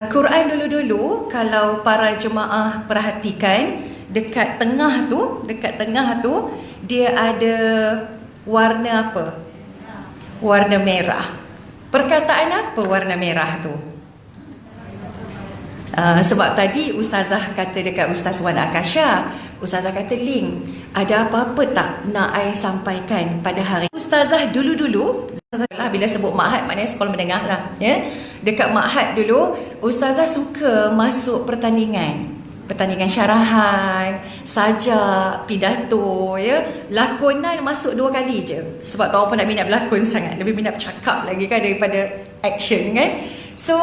Quran dulu-dulu, kalau para jemaah perhatikan, dekat tengah tu dia ada warna apa? Warna merah. Perkataan apa warna merah tu? Sebab tadi Ustazah kata dekat Ustaz Wan Akasha, Ustazah kata, Ling, ada apa-apa tak nak I sampaikan pada hari Ustazah dulu-dulu? Bila sebut ma'had maknanya sekolah menengah lah, ya. Dekat ma'had dulu, Ustazah suka masuk pertandingan syarahan, sajak, pidato, ya. Lakonan masuk 2 kali je. Sebab tak apa nak minat berlakon sangat, lebih minat bercakap lagi kan daripada action kan. So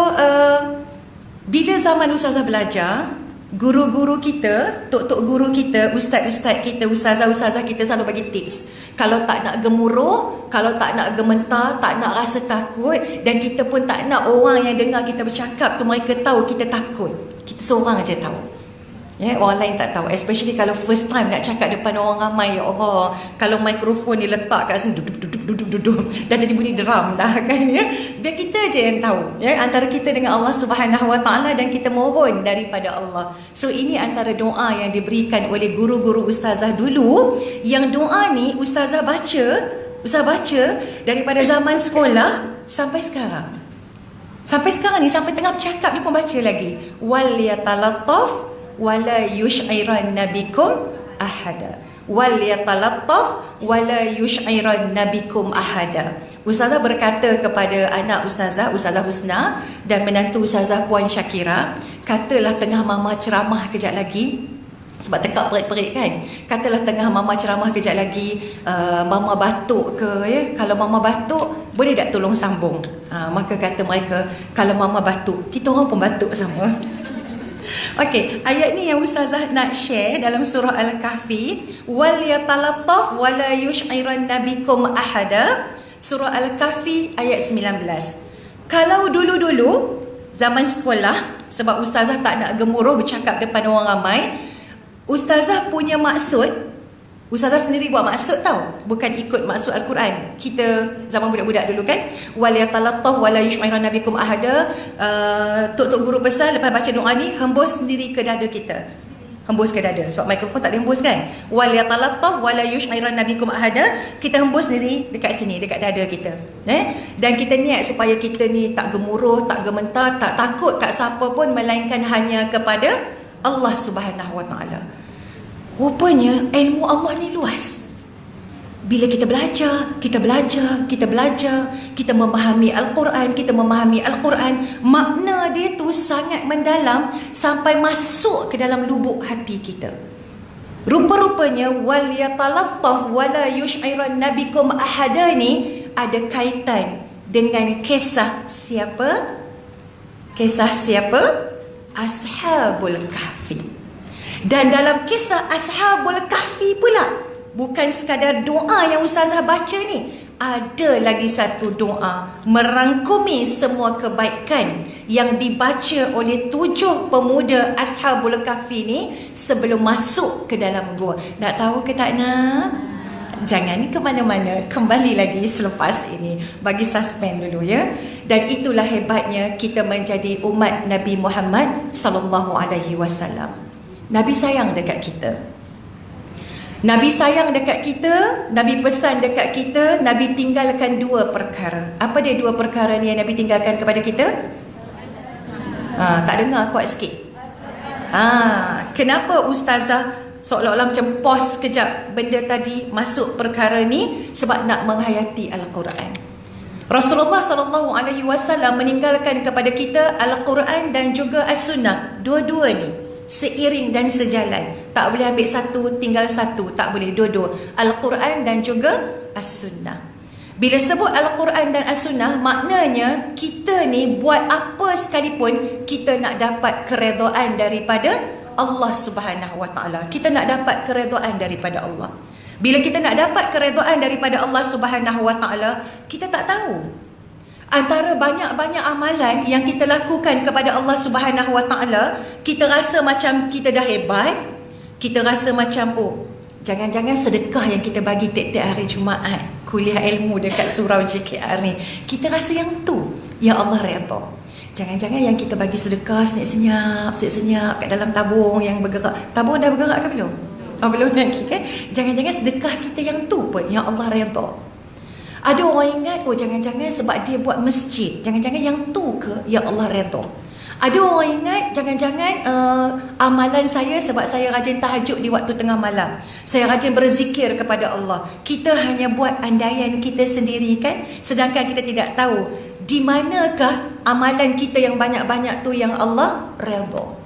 bila zaman Ustazah belajar, guru-guru kita, tok-tok guru kita, ustaz-ustaz kita, ustazah-ustazah kita selalu bagi tips. Kalau tak nak gemuruh, kalau tak nak gementar, tak nak rasa takut, dan kita pun tak nak orang yang dengar kita bercakap tu mereka tahu kita takut. Kita seorang aja tahu. Ya, orang lain tak tahu. Especially kalau first time nak cakap depan orang ramai, ya Allah. Kalau mikrofon diletak kat sini, duduk, dah jadi bunyi drum dah kan, ya. Biar kita je yang tahu, ya, antara kita dengan Allah Subhanahu Wa Taala, dan kita mohon daripada Allah. So ini antara doa yang diberikan oleh guru-guru ustazah dulu, yang doa ni ustazah baca daripada zaman sekolah sampai sekarang. Sampai sekarang ni, sampai tengah bercakap ni pun baca lagi. Wal yatalattaf wala yush'iran nabikum ahada. Wal yatalattaf wala yush'iran nabikum ahada. Ustazah berkata kepada anak ustazah, Ustazah Husna, dan menantu ustazah Puan Syakira, katalah tengah mama ceramah kejap lagi, sebab tekak perit-perit kan, katalah tengah mama ceramah kejap lagi, mama batuk ke, ya, kalau mama batuk boleh tak tolong sambung? Maka kata mereka, kalau mama batuk, kita orang pun batuk sama. Okey, ayat ni yang ustazah nak share dalam surah Al-Kahfi, wal yatalattaf wala yush'iran nabikum ahada. Surah Al-Kahfi ayat 19. Kalau dulu-dulu zaman sekolah, sebab ustazah tak nak gemuruh bercakap depan orang ramai, ustazah punya maksud, ustazah sendiri buat maksud tau, bukan ikut maksud Al-Quran. Kita zaman budak-budak dulu kan, wal yatalattaf wala yush'iran nabikum ahada, tok-tok guru pesan lepas baca doa ni, hembus sendiri ke dada kita. Hembus ke dada, sebab mikrofon tak dihembus kan. Wal yatalattaf wala yush'iran nabikum ahada, kita hembus sendiri dekat sini, dekat dada kita, dan kita niat supaya kita ni tak gemuruh, tak gementar, tak takut kat siapa pun, melainkan hanya kepada Allah Subhanahu Wa Taala. Rupanya ilmu Allah ni luas. Bila kita belajar, kita memahami Al-Quran, makna dia tu sangat mendalam sampai masuk ke dalam lubuk hati kita. Rupa-rupanya wal yatalattaf wala yush'iran nabikum ahada ni ada kaitan dengan kisah siapa? Kisah siapa? Ashabul Kahfi. Dan dalam kisah Ashabul Kahfi pula, bukan sekadar doa yang ustazah baca ni, ada lagi satu doa merangkumi semua kebaikan yang dibaca oleh 7 pemuda Ashabul Kahfi ni sebelum masuk ke dalam gua. Nak tahu ke tak nak? Jangan ke mana-mana, kembali lagi selepas ini. Bagi suspend dulu, ya. Dan itulah hebatnya kita menjadi umat Nabi Muhammad sallallahu alaihi wasallam. Nabi sayang dekat kita. Nabi sayang dekat kita, Nabi pesan dekat kita, Nabi tinggalkan 2 perkara. Apa dia 2 perkara ni yang Nabi tinggalkan kepada kita? Tak dengar, kuat sikit. Kenapa ustazah seolah-olah macam pause kejap benda tadi, masuk perkara ni? Sebab nak menghayati Al-Quran. Rasulullah sallallahu alaihi wasallam meninggalkan kepada kita Al-Quran dan juga As-Sunnah. Dua-dua ni seiring dan sejalan. Tak boleh ambil satu tinggal satu, tak boleh, dua-dua, Al-Quran dan juga As-Sunnah. Bila sebut Al-Quran dan As-Sunnah, maknanya kita ni buat apa sekalipun, kita nak dapat keredaan daripada Allah Subhanahu Wa Taala. Kita nak dapat keredaan daripada Allah. Bila kita nak dapat keredaan daripada Allah Subhanahu Wa Taala, kita tak tahu. Antara banyak-banyak amalan yang kita lakukan kepada Allah Subhanahu Wa Taala, kita rasa macam kita dah hebat. Kita rasa macam, jangan-jangan sedekah yang kita bagi tiap-tiap hari Jumaat, kuliah ilmu dekat surau JKR ni, kita rasa yang tu, ya Allah redha. Jangan-jangan yang kita bagi sedekah senyap-senyap kat dalam tabung yang bergerak. Tabung dah bergerak ke belum? Oh, belum lagi kan? Jangan-jangan sedekah kita yang tu pun yang Allah redha. Ada orang ingat, oh jangan-jangan sebab dia buat masjid. Jangan-jangan yang tu ke yang Allah redha. Ada orang ingat, jangan-jangan amalan saya sebab saya rajin tahajud di waktu tengah malam. Saya rajin berzikir kepada Allah. Kita hanya buat andaian kita sendiri kan? Sedangkan kita tidak tahu di manakah amalan kita yang banyak-banyak tu yang Allah redha.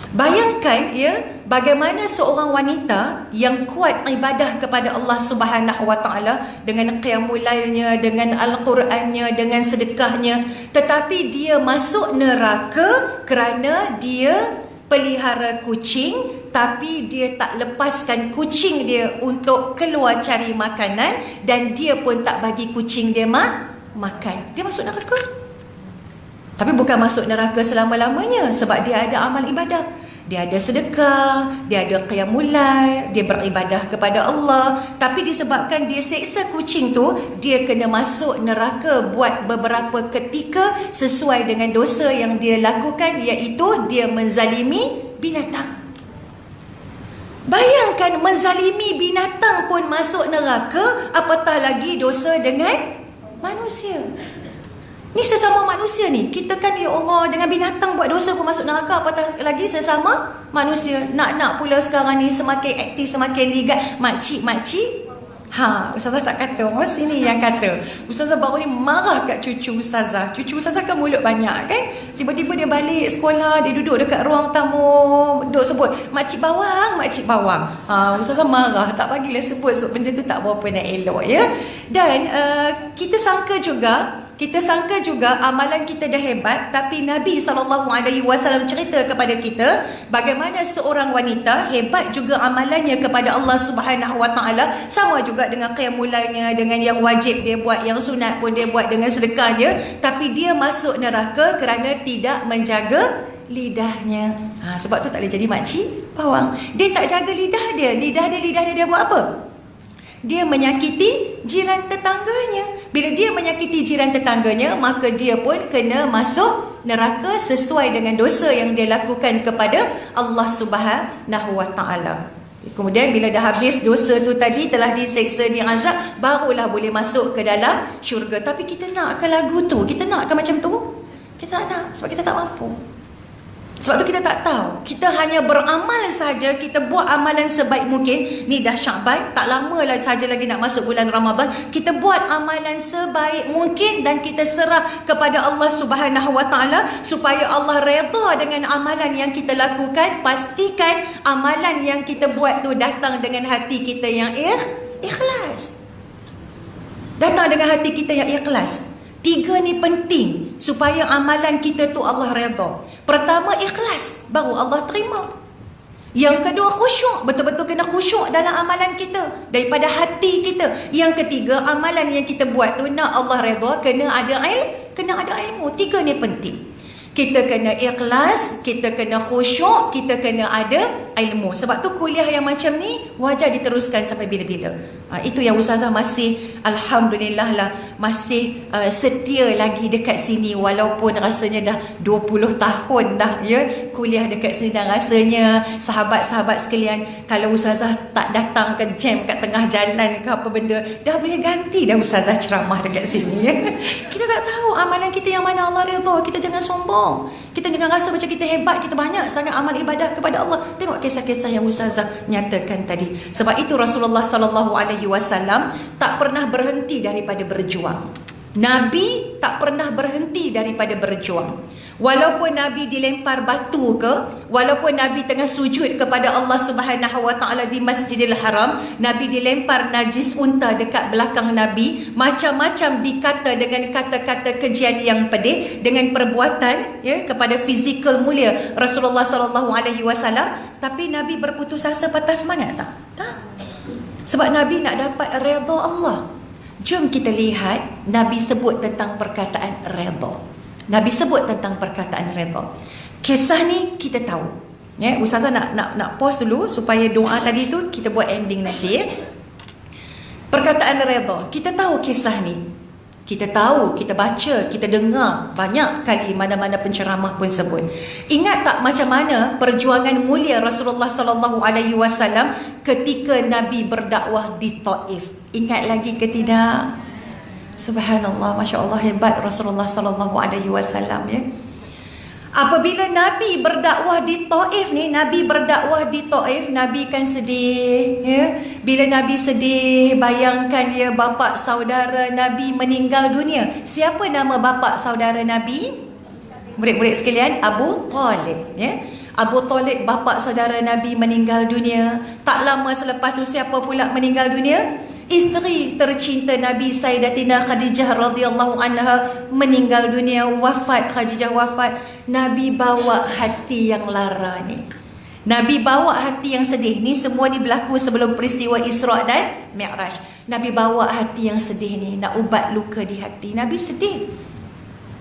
Bayangkan ya, bagaimana seorang wanita yang kuat ibadah kepada Allah Subhanahu wa taala dengan qiyamul lailnya, dengan al-Qurannya, dengan sedekahnya, tetapi dia masuk neraka kerana dia pelihara kucing, tapi dia tak lepaskan kucing dia untuk keluar cari makanan, dan dia pun tak bagi kucing dia makan. Dia masuk neraka. Tapi bukan masuk neraka selama-lamanya, sebab dia ada amal ibadah. Dia ada sedekah, dia ada qiyamul lail, dia beribadah kepada Allah. Tapi disebabkan dia seksa kucing tu, dia kena masuk neraka buat beberapa ketika sesuai dengan dosa yang dia lakukan, iaitu dia menzalimi binatang. Bayangkan menzalimi binatang pun masuk neraka, apatah lagi dosa dengan manusia. Ni sesama manusia ni. Kita kan ya Allah dengan binatang buat dosa pun masuk neraka, apatah lagi sesama manusia. Nak pula sekarang ni semakin aktif, semakin ligat makcik-makcik. Ustazah tak kata, Mas ini yang kata. Ustazah baru ni marah kat cucu Ustazah. Cucu Ustazah kan mulut banyak kan. Tiba-tiba dia balik sekolah, dia duduk dekat ruang tamu, duduk sebut makcik bawang, makcik bawang. Ustazah marah, tak bagilah sebut benda tu tak berapa nak elok ya. Dan kita sangka juga amalan kita dah hebat, tapi Nabi SAW cerita kepada kita bagaimana seorang wanita hebat juga amalannya kepada Allah Subhanahu wa taala, sama juga dengan qiyamul lailnya, dengan yang wajib dia buat, yang sunat pun dia buat, dengan sedekahnya, tapi dia masuk neraka kerana tidak menjaga lidahnya. Sebab tu tak boleh jadi makcik bawang. Dia tak jaga lidah dia buat apa? Dia menyakiti jiran tetangganya. Bila dia menyakiti jiran tetangganya, maka dia pun kena masuk neraka sesuai dengan dosa yang dia lakukan kepada Allah Subhanahu wa taala. Kemudian bila dah habis dosa tu tadi, telah diseksa, diazab, barulah boleh masuk ke dalam syurga. Tapi kita nak ke lagu tu? Kita nak ke macam tu? Kita tak nak, sebab kita tak mampu. Sebab tu kita tak tahu. Kita hanya beramal saja, kita buat amalan sebaik mungkin. Ni dah Syaban, tak lama saja lagi nak masuk bulan Ramadan. Kita buat amalan sebaik mungkin dan kita serah kepada Allah Subhanahu wa taala supaya Allah redha dengan amalan yang kita lakukan. Pastikan amalan yang kita buat tu datang dengan hati kita yang ikhlas. Datang dengan hati kita yang ikhlas. 3 ni penting supaya amalan kita tu Allah redha. Pertama, ikhlas, baru Allah terima. Yang kedua, khusyuk, betul-betul kena khusyuk dalam amalan kita daripada hati kita. Yang ketiga, amalan yang kita buat tu nak Allah redha, kena ada ilmu. 3 ni penting. Kita kena ikhlas, kita kena khusyuk, kita kena ada ilmu. Sebab tu kuliah yang macam ni wajar diteruskan sampai bila-bila. Itu yang Ustazah masih, Alhamdulillah lah, masih setia lagi dekat sini. Walaupun rasanya dah 20 tahun dah ya kuliah dekat sini. Dan rasanya sahabat-sahabat sekalian, kalau Ustazah tak datang ke jam kat tengah jalan ke apa benda, dah boleh ganti dah Ustazah ceramah dekat sini ya. Kita tak tahu amalan kita yang mana Allah redha. Kita jangan sombong. Kita jangan rasa macam kita hebat, kita banyak sangat amal ibadah kepada Allah. Tengok kisah-kisah yang Ustazah nyatakan tadi. Sebab itu Rasulullah SAW tak pernah berhenti daripada berjuang. Nabi tak pernah berhenti daripada berjuang. Walaupun Nabi dilempar batu ke, walaupun Nabi tengah sujud kepada Allah Subhanahu wa taala di Masjidil Haram, Nabi dilempar najis unta dekat belakang Nabi, macam-macam dikata dengan kata-kata kejian yang pedih, dengan perbuatan ya kepada fizikal mulia Rasulullah SAW. Tapi Nabi berputus asa, patah semangat tak? Sebab Nabi nak dapat redha Allah. Jom kita lihat Nabi sebut tentang perkataan redha. Nabi sebut tentang perkataan redha. Kisah ni kita tahu. Ya, Ustazah nak pause dulu supaya doa tadi tu kita buat ending nanti ya. Perkataan redha. Kita tahu kisah ni. Kita tahu, kita baca, kita dengar banyak kali mana-mana penceramah pun sebut. Ingat tak macam mana perjuangan mulia Rasulullah sallallahu alaihi wasallam ketika Nabi berdakwah di Taif? Ingat lagi ke tidak? Subhanallah, masya-Allah, hebat Rasulullah sallallahu alaihi wasallam ya. Apabila Nabi berdakwah di Taif ni, Nabi berdakwah di Taif, Nabi kan sedih ya. Bila Nabi sedih, bayangkan ya, bapa saudara Nabi meninggal dunia. Siapa nama bapa saudara Nabi? Murid-murid sekalian, Abu Talib ya. Abu Talib, bapa saudara Nabi, meninggal dunia. Tak lama selepas tu siapa pula meninggal dunia? Isteri tercinta Nabi, Sayyidatina Khadijah radhiyallahu anha, meninggal dunia, wafat. Khadijah wafat. Nabi bawa hati yang lara ni. Nabi bawa hati yang sedih. Ni semua ni berlaku sebelum peristiwa Isra' dan Mi'raj. Nabi bawa hati yang sedih ni, nak ubat luka di hati. Nabi sedih.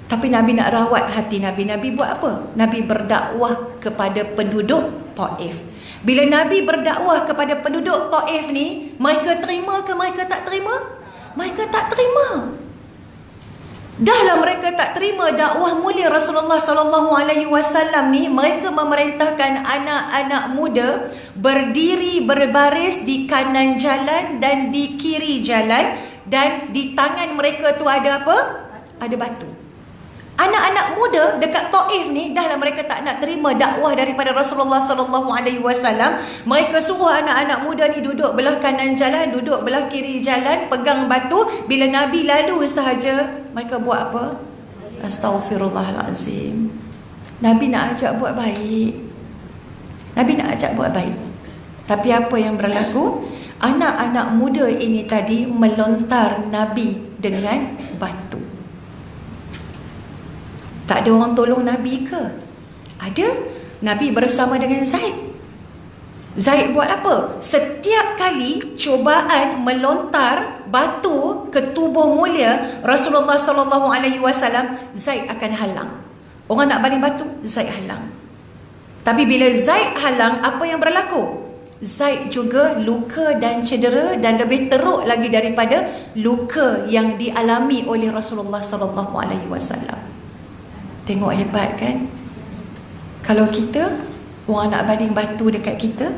Tapi Nabi nak rawat hati Nabi. Nabi buat apa? Nabi berdakwah kepada penduduk Taif. Bila Nabi berdakwah kepada penduduk Taif ni, mereka terima ke mereka tak terima? Mereka tak terima. Dahlah mereka tak terima dakwah mulia Rasulullah sallallahu alaihi wasallam ni, mereka memerintahkan anak-anak muda berdiri berbaris di kanan jalan dan di kiri jalan, dan di tangan mereka tu ada apa? Ada batu. Anak-anak muda dekat Taif ni, dahlah mereka tak nak terima dakwah daripada Rasulullah sallallahu alaihi wasallam, mereka suruh anak-anak muda ni duduk belah kanan jalan, duduk belah kiri jalan, pegang batu. Bila Nabi lalu sahaja, mereka buat apa? Astaghfirullahalazim. Nabi nak ajak buat baik. Nabi nak ajak buat baik. Tapi apa yang berlaku? Anak-anak muda ini tadi melontar Nabi dengan batu. Tak ada orang tolong Nabi ke? Ada. Nabi bersama dengan Zaid. Zaid buat apa? Setiap kali cubaan melontar batu ke tubuh mulia Rasulullah sallallahu alaihi wasallam, Zaid akan halang. Orang nak baling batu, Zaid halang. Tapi bila Zaid halang, apa yang berlaku? Zaid juga luka dan cedera, dan lebih teruk lagi daripada luka yang dialami oleh Rasulullah sallallahu alaihi wasallam. Tengok hebat kan? Kalau kita, orang nak baling batu dekat kita,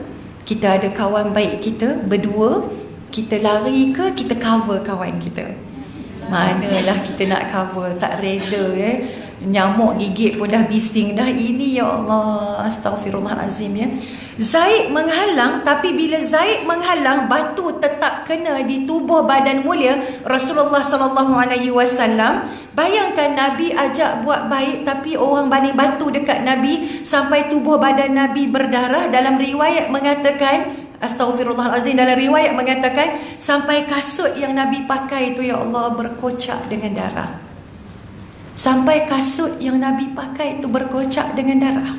kita ada kawan baik kita, berdua, kita lari ke kita cover kawan kita? Manalah kita nak cover, tak reda ya. Nyamuk gigit pun dah bising dah. Ini ya Allah, astaghfirullahalazim ya. Zaid menghalang, tapi bila Zaid menghalang, batu tetap kena di tubuh badan mulia Rasulullah sallallahu alaihi wasallam. Bayangkan Nabi ajak buat baik, tapi orang baling batu dekat Nabi sampai tubuh badan Nabi berdarah. Dalam riwayat mengatakan, astaghfirullahalazim, dalam riwayat mengatakan sampai kasut yang Nabi pakai itu ya Allah berkocak dengan darah. Sampai kasut yang Nabi pakai itu berkocak dengan darah.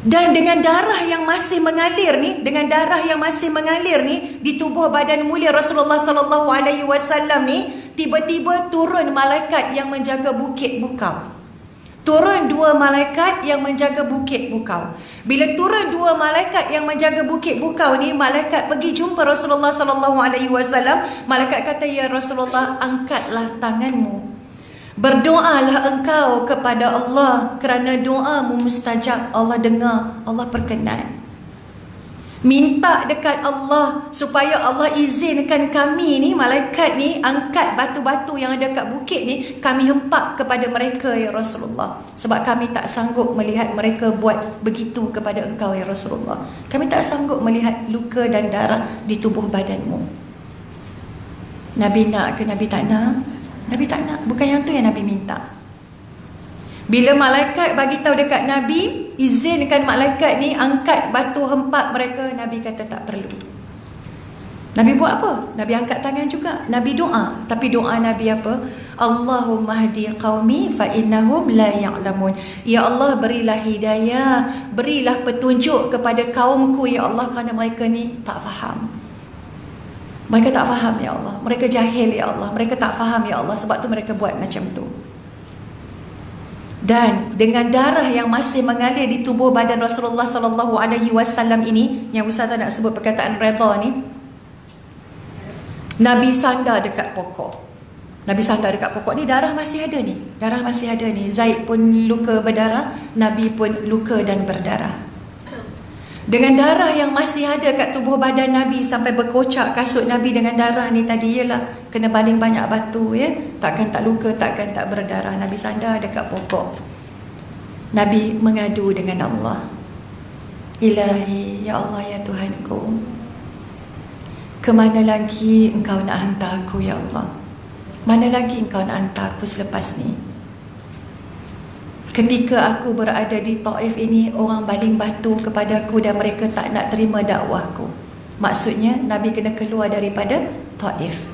Dan dengan darah yang masih mengalir ni, dengan darah yang masih mengalir ni di tubuh badan mulia Rasulullah sallallahu alaihi wasallam ni, tiba-tiba turun malaikat yang menjaga bukit bukau. Turun dua malaikat yang menjaga bukit bukau. Bila turun dua malaikat yang menjaga bukit bukau ni, malaikat pergi jumpa Rasulullah sallallahu alaihi wasallam. Malaikat kata, "Ya Rasulullah, angkatlah tanganmu. Berdoalah engkau kepada Allah, kerana doamu mustajab. Allah dengar, Allah perkenan. Minta dekat Allah supaya Allah izinkan kami ni, malaikat ni, angkat batu-batu yang ada kat bukit ni, kami hempak kepada mereka ya Rasulullah. Sebab kami tak sanggup melihat mereka buat begitu kepada engkau ya Rasulullah. Kami tak sanggup melihat luka dan darah di tubuh badanmu." Nabi nak ke Nabi tak nak? Nabi tak nak. Bukan yang tu yang Nabi minta. Bila malaikat bagi tahu dekat Nabi, izinkan malaikat ni angkat batu hempak mereka, Nabi kata tak perlu. Nabi buat apa? Nabi angkat tangan juga. Nabi doa. Tapi doa Nabi apa? Allahumma hdi qaumi fa innahum la ya'lamun. Ya Allah, berilah hidayah, berilah petunjuk kepada kaumku ya Allah, kerana mereka ni tak faham. Mereka tak faham ya Allah. Mereka jahil ya Allah. Mereka tak faham ya Allah. Sebab tu mereka buat macam tu. Dan dengan darah yang masih mengalir di tubuh badan Rasulullah sallallahu alaihi wasallam ini, yang Ustazah nak sebut perkataan redha ni, Nabi sandar dekat pokok. Nabi sandar dekat pokok ni, darah masih ada ni. Darah masih ada ni. Zaid pun luka berdarah, Nabi pun luka dan berdarah. Dengan darah yang masih ada kat tubuh badan Nabi sampai berkocak kasut Nabi dengan darah ni tadi, ialah kena baling banyak batu ya. Takkan tak luka, takkan tak berdarah. Nabi sandar dekat pokok. Nabi mengadu dengan Allah. Ilahi, ya Allah, ya Tuhanku, kemana lagi engkau nak hantar aku ya Allah? Mana lagi engkau nak hantar aku selepas ni? Ketika aku berada di Taif ini, orang baling batu kepada aku dan mereka tak nak terima dakwahku. Maksudnya Nabi kena keluar daripada Taif.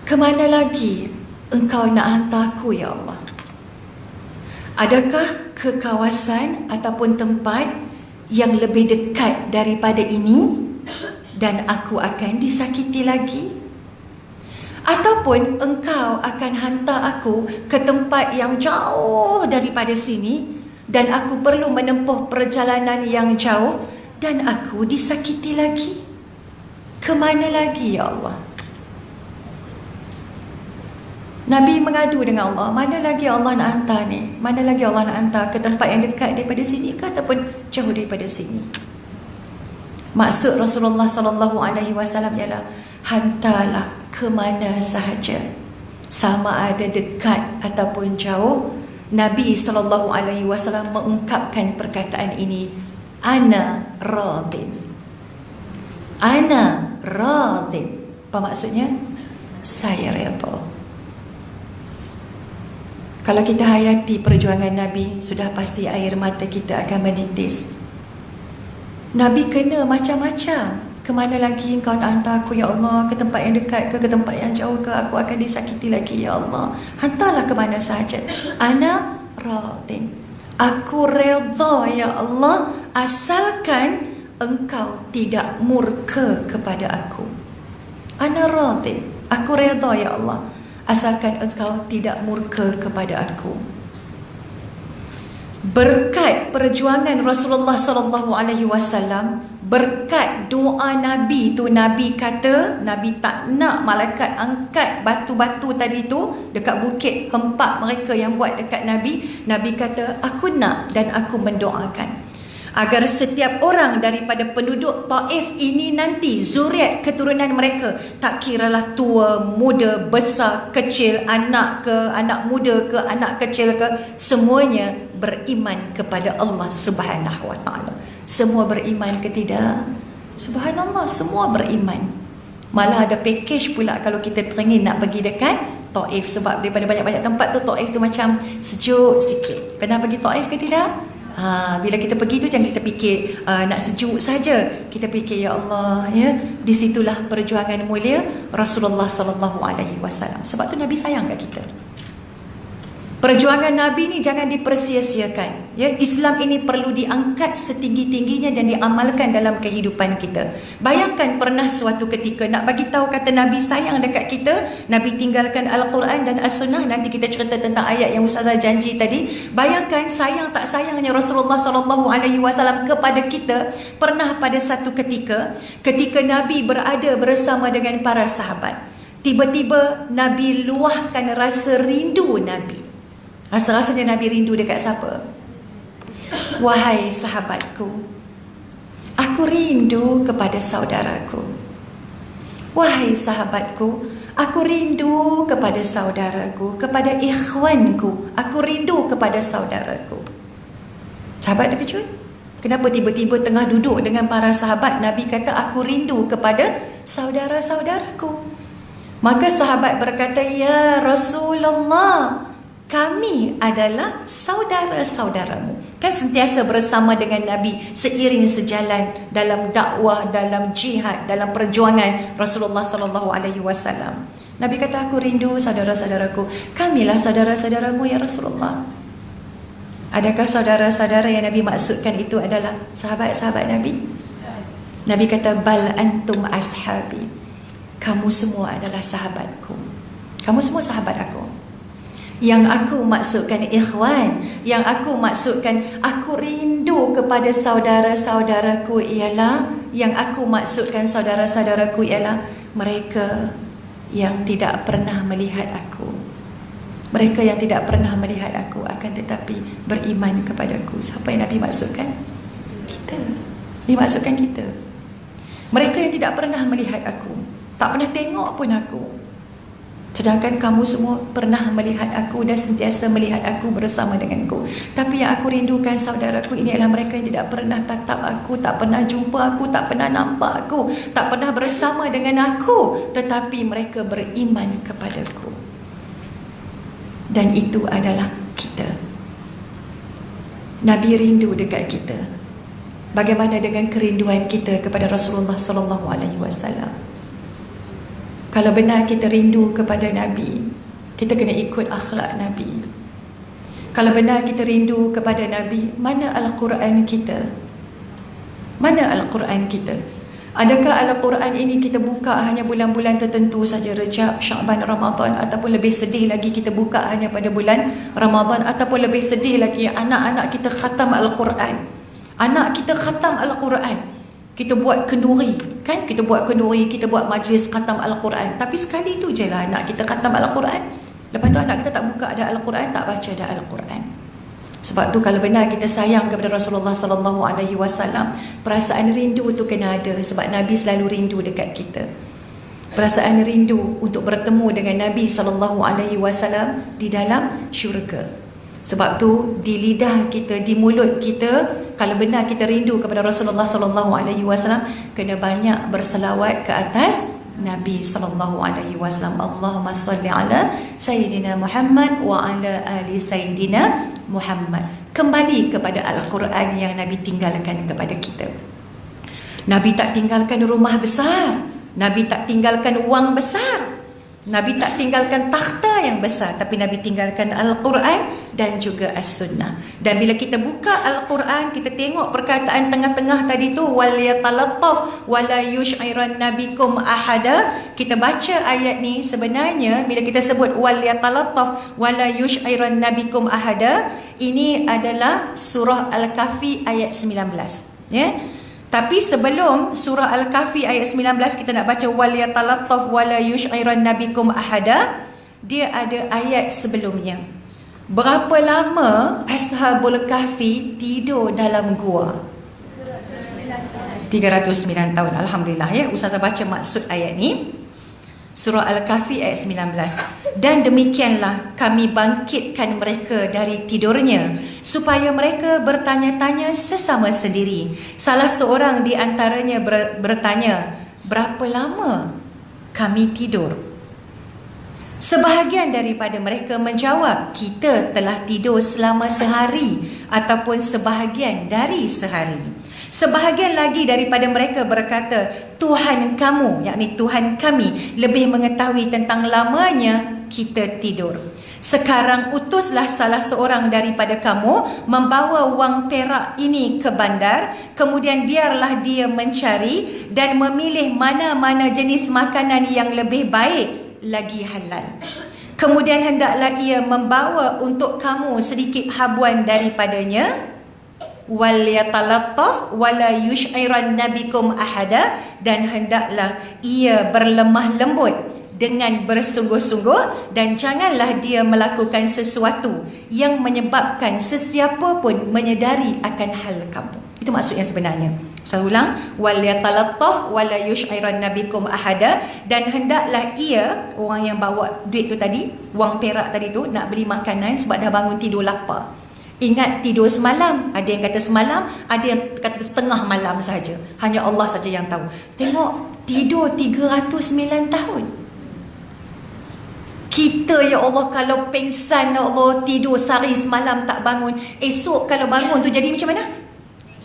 Kemana lagi engkau nak hantar aku ya Allah? Adakah ke kawasan ataupun tempat yang lebih dekat daripada ini dan aku akan disakiti lagi? Ataupun engkau akan hantar aku ke tempat yang jauh daripada sini dan aku perlu menempuh perjalanan yang jauh dan aku disakiti lagi? Kemana lagi ya Allah? Nabi mengadu dengan Allah, mana lagi Allah nak hantar ni? Mana lagi Allah nak hantar ke tempat yang dekat daripada sini ke ataupun jauh daripada sini? Maksud Rasulullah sallallahu alaihi wasallam ialah hantarlah ke mana sahaja, sama ada dekat ataupun jauh. Nabi sallallahu alaihi wasallam mengungkapkan perkataan ini, ana radin. Ana radin. Apa maksudnya? Saya redha. Kalau kita hayati perjuangan Nabi, sudah pasti air mata kita akan menitis. Nabi kena macam-macam. Kemana lagi engkau nak hantar aku ya Allah? Ke tempat yang dekat ke tempat yang jauh ke? Aku akan disakiti lagi ya Allah. Hantarlah ke mana sahaja. Ana radin. Aku redha ya Allah, asalkan engkau tidak murka kepada aku. Ana radin. Aku redha ya Allah, asalkan engkau tidak murka kepada aku. Berkat perjuangan Rasulullah sallallahu alaihi wasallam, berkat doa Nabi tu, Nabi kata Nabi tak nak malaikat angkat batu-batu tadi tu dekat bukit hempak mereka yang buat dekat Nabi. Nabi kata, aku nak dan aku mendoakan agar setiap orang daripada penduduk Taif ini nanti, zuriat keturunan mereka, tak kiralah tua, muda, besar, kecil, anak ke, anak muda ke, anak kecil ke, semuanya beriman kepada Allah Subhanahu wa ta'ala. Semua beriman ke tidak? Subhanallah, semua beriman. Malah ada package pula kalau kita teringin nak pergi dekat Taif, sebab daripada banyak-banyak tempat tu, Taif tu macam sejuk sikit. Pernah pergi Taif ke tidak? Bila kita pergi tu jangan kita fikir nak sejuk saja. Kita fikir ya Allah, ya, di situlah perjuangan mulia Rasulullah sallallahu alaihi wasallam. Sebab tu Nabi sayang kat kita. Perjuangan Nabi ni jangan dipersia-siakan. Ya, Islam ini perlu diangkat setinggi-tingginya dan diamalkan dalam kehidupan kita. Bayangkan pernah suatu ketika nak bagi tahu kata Nabi sayang dekat kita, Nabi tinggalkan Al-Quran dan As-Sunnah. Nanti kita cerita tentang ayat yang Ustazah janji tadi. Bayangkan sayang tak sayangnya Rasulullah sallallahu alaihi wasallam kepada kita. Pernah pada satu ketika Nabi berada bersama dengan para sahabat, tiba-tiba Nabi luahkan rasa rindu Nabi. Rasa-rasanya Nabi rindu dekat siapa? Wahai sahabatku, aku rindu kepada saudaraku. Wahai sahabatku, aku rindu kepada saudaraku, kepada ikhwanku. Aku rindu kepada saudaraku. Sahabat terkejut. Kenapa tiba-tiba tengah duduk dengan para sahabat, Nabi kata aku rindu kepada saudara-saudaraku? Maka sahabat berkata, ya Rasulullah, kami adalah saudara-saudaramu. Kan sentiasa bersama dengan Nabi, seiring sejalan dalam dakwah, dalam jihad, dalam perjuangan Rasulullah sallallahu alaihi wasallam. Nabi kata aku rindu saudara-saudaraku. Kamilah saudara-saudaramu ya Rasulullah. Adakah saudara-saudara yang Nabi maksudkan itu adalah sahabat-sahabat Nabi? Nabi kata bal antum ashabi. Kamu semua adalah sahabatku. Kamu semua sahabat aku. Yang aku maksudkan ikhwan, yang aku maksudkan aku rindu kepada saudara-saudaraku ialah, yang aku maksudkan saudara-saudaraku ialah mereka yang tidak pernah melihat aku. Mereka yang tidak pernah melihat aku akan tetapi beriman kepadaku. Siapa yang Nabi maksudkan? Kita. Dia maksudkan kita. Mereka yang tidak pernah melihat aku, tak pernah tengok pun aku. Sedangkan kamu semua pernah melihat aku dan sentiasa melihat aku bersama denganku. Tapi yang aku rindukan saudaraku ini adalah mereka yang tidak pernah tatap aku, tak pernah jumpa aku, tak pernah nampak aku, tak pernah bersama dengan aku, tetapi mereka beriman kepadaku. Dan itu adalah kita. Nabi rindu dekat kita. Bagaimana dengan kerinduan kita kepada Rasulullah sallallahu alaihi wasallam? Kalau benar kita rindu kepada Nabi, kita kena ikut akhlak Nabi. Kalau benar kita rindu kepada Nabi, mana Al-Quran kita? Mana Al-Quran kita? Adakah Al-Quran ini kita buka hanya bulan-bulan tertentu saja, Rejab, Sya'ban, Ramadan, ataupun lebih sedih lagi kita buka hanya pada bulan Ramadan, ataupun lebih sedih lagi anak-anak kita khatam Al-Quran. Anak kita khatam Al-Quran. Kita buat kenduri, kan? Kita buat kenduri, kita buat majlis khatam Al-Quran. Tapi sekali itu je lah anak kita khatam Al-Quran. Lepas tu anak kita tak buka ada Al-Quran, tak baca ada Al-Quran. Sebab tu kalau benar kita sayang kepada Rasulullah sallallahu alaihi wasallam, perasaan rindu tu kena ada, sebab Nabi selalu rindu dekat kita. Perasaan rindu untuk bertemu dengan Nabi sallallahu alaihi wasallam di dalam syurga. Sebab tu di lidah kita, di mulut kita, kalau benar kita rindu kepada Rasulullah sallallahu alaihi wasallam, kena banyak berselawat ke atas Nabi sallallahu alaihi wasallam. Allahumma salli ala sayyidina Muhammad wa ala ali sayyidina Muhammad. Kembali kepada Al-Quran yang Nabi tinggalkan kepada kita. Nabi tak tinggalkan rumah besar, Nabi tak tinggalkan wang besar, Nabi tak tinggalkan takhta yang besar, tapi Nabi tinggalkan Al-Quran dan juga As-Sunnah. Dan bila kita buka Al-Quran, kita tengok perkataan tengah-tengah tadi tu, wal yatalattaf wala yush'iran nabikum ahada. Kita baca ayat ni, sebenarnya bila kita sebut wal yatalattaf wala yush'iran nabikum ahada, ini adalah surah Al-Kahfi ayat 19, ya. Tapi sebelum surah Al-Kahfi ayat 19 kita nak baca wal yatalattaf wala yush'iran nabikum ahada, dia ada ayat sebelumnya. Berapa lama Ashabul Kahfi tidur dalam gua? 309 tahun. Alhamdulillah, ya. Ustazah baca maksud ayat ni. Surah Al-Kahfi ayat 19. Dan demikianlah kami bangkitkan mereka dari tidurnya, supaya mereka bertanya-tanya sesama sendiri. Salah seorang di antaranya bertanya, berapa lama kami tidur? Sebahagian daripada mereka menjawab, kita telah tidur selama sehari ataupun sebahagian dari sehari. Sebahagian lagi daripada mereka berkata, Tuhan kamu, yakni Tuhan kami, lebih mengetahui tentang lamanya kita tidur. Sekarang utuslah salah seorang daripada kamu membawa wang perak ini ke bandar, kemudian biarlah dia mencari dan memilih mana-mana jenis makanan yang lebih baik lagi halal. Kemudian hendaklah ia membawa untuk kamu sedikit habuan daripadanya. Wal yatalattaf wala yush'iran nabikum ahada, dan hendaklah ia berlemah lembut dengan bersungguh-sungguh, dan janganlah dia melakukan sesuatu yang menyebabkan sesiapa pun menyedari akan hal kamu. Itu maksud yang sebenarnya. Saya ulang, wal yatalattaf wala yush'iran nabikum ahada, dan hendaklah ia, orang yang bawa duit tu tadi, wang perak tadi tu, nak beli makanan sebab dah bangun tidur lapar. Ingat tidur semalam, ada yang kata semalam, ada yang kata setengah malam saja. Hanya Allah saja yang tahu. Tengok, tidur 309 tahun. Kita, ya Allah, kalau pengsan, ya Allah, tidur sehari semalam tak bangun, esok kalau bangun tu jadi macam mana?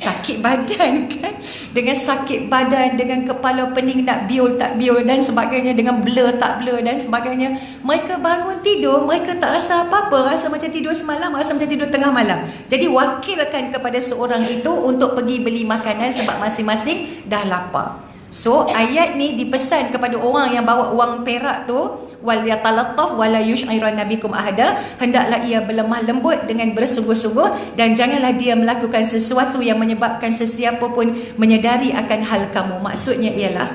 Sakit badan, kan? Dengan sakit badan, dengan kepala pening nak biol tak biol dan sebagainya, dengan blur tak blur dan sebagainya. Mereka bangun tidur, mereka tak rasa apa-apa, rasa macam tidur semalam, rasa macam tidur tengah malam. Jadi wakilkan kepada seorang itu untuk pergi beli makanan sebab masing-masing dah lapar. So ayat ni dipesan kepada orang yang bawa wang perak tu, wal yatalattaf wala yush'iran nabikum ahada, hendaklah ia berlemah lembut dengan bersungguh-sungguh dan janganlah dia melakukan sesuatu yang menyebabkan sesiapa pun menyedari akan hal kamu. Maksudnya ialah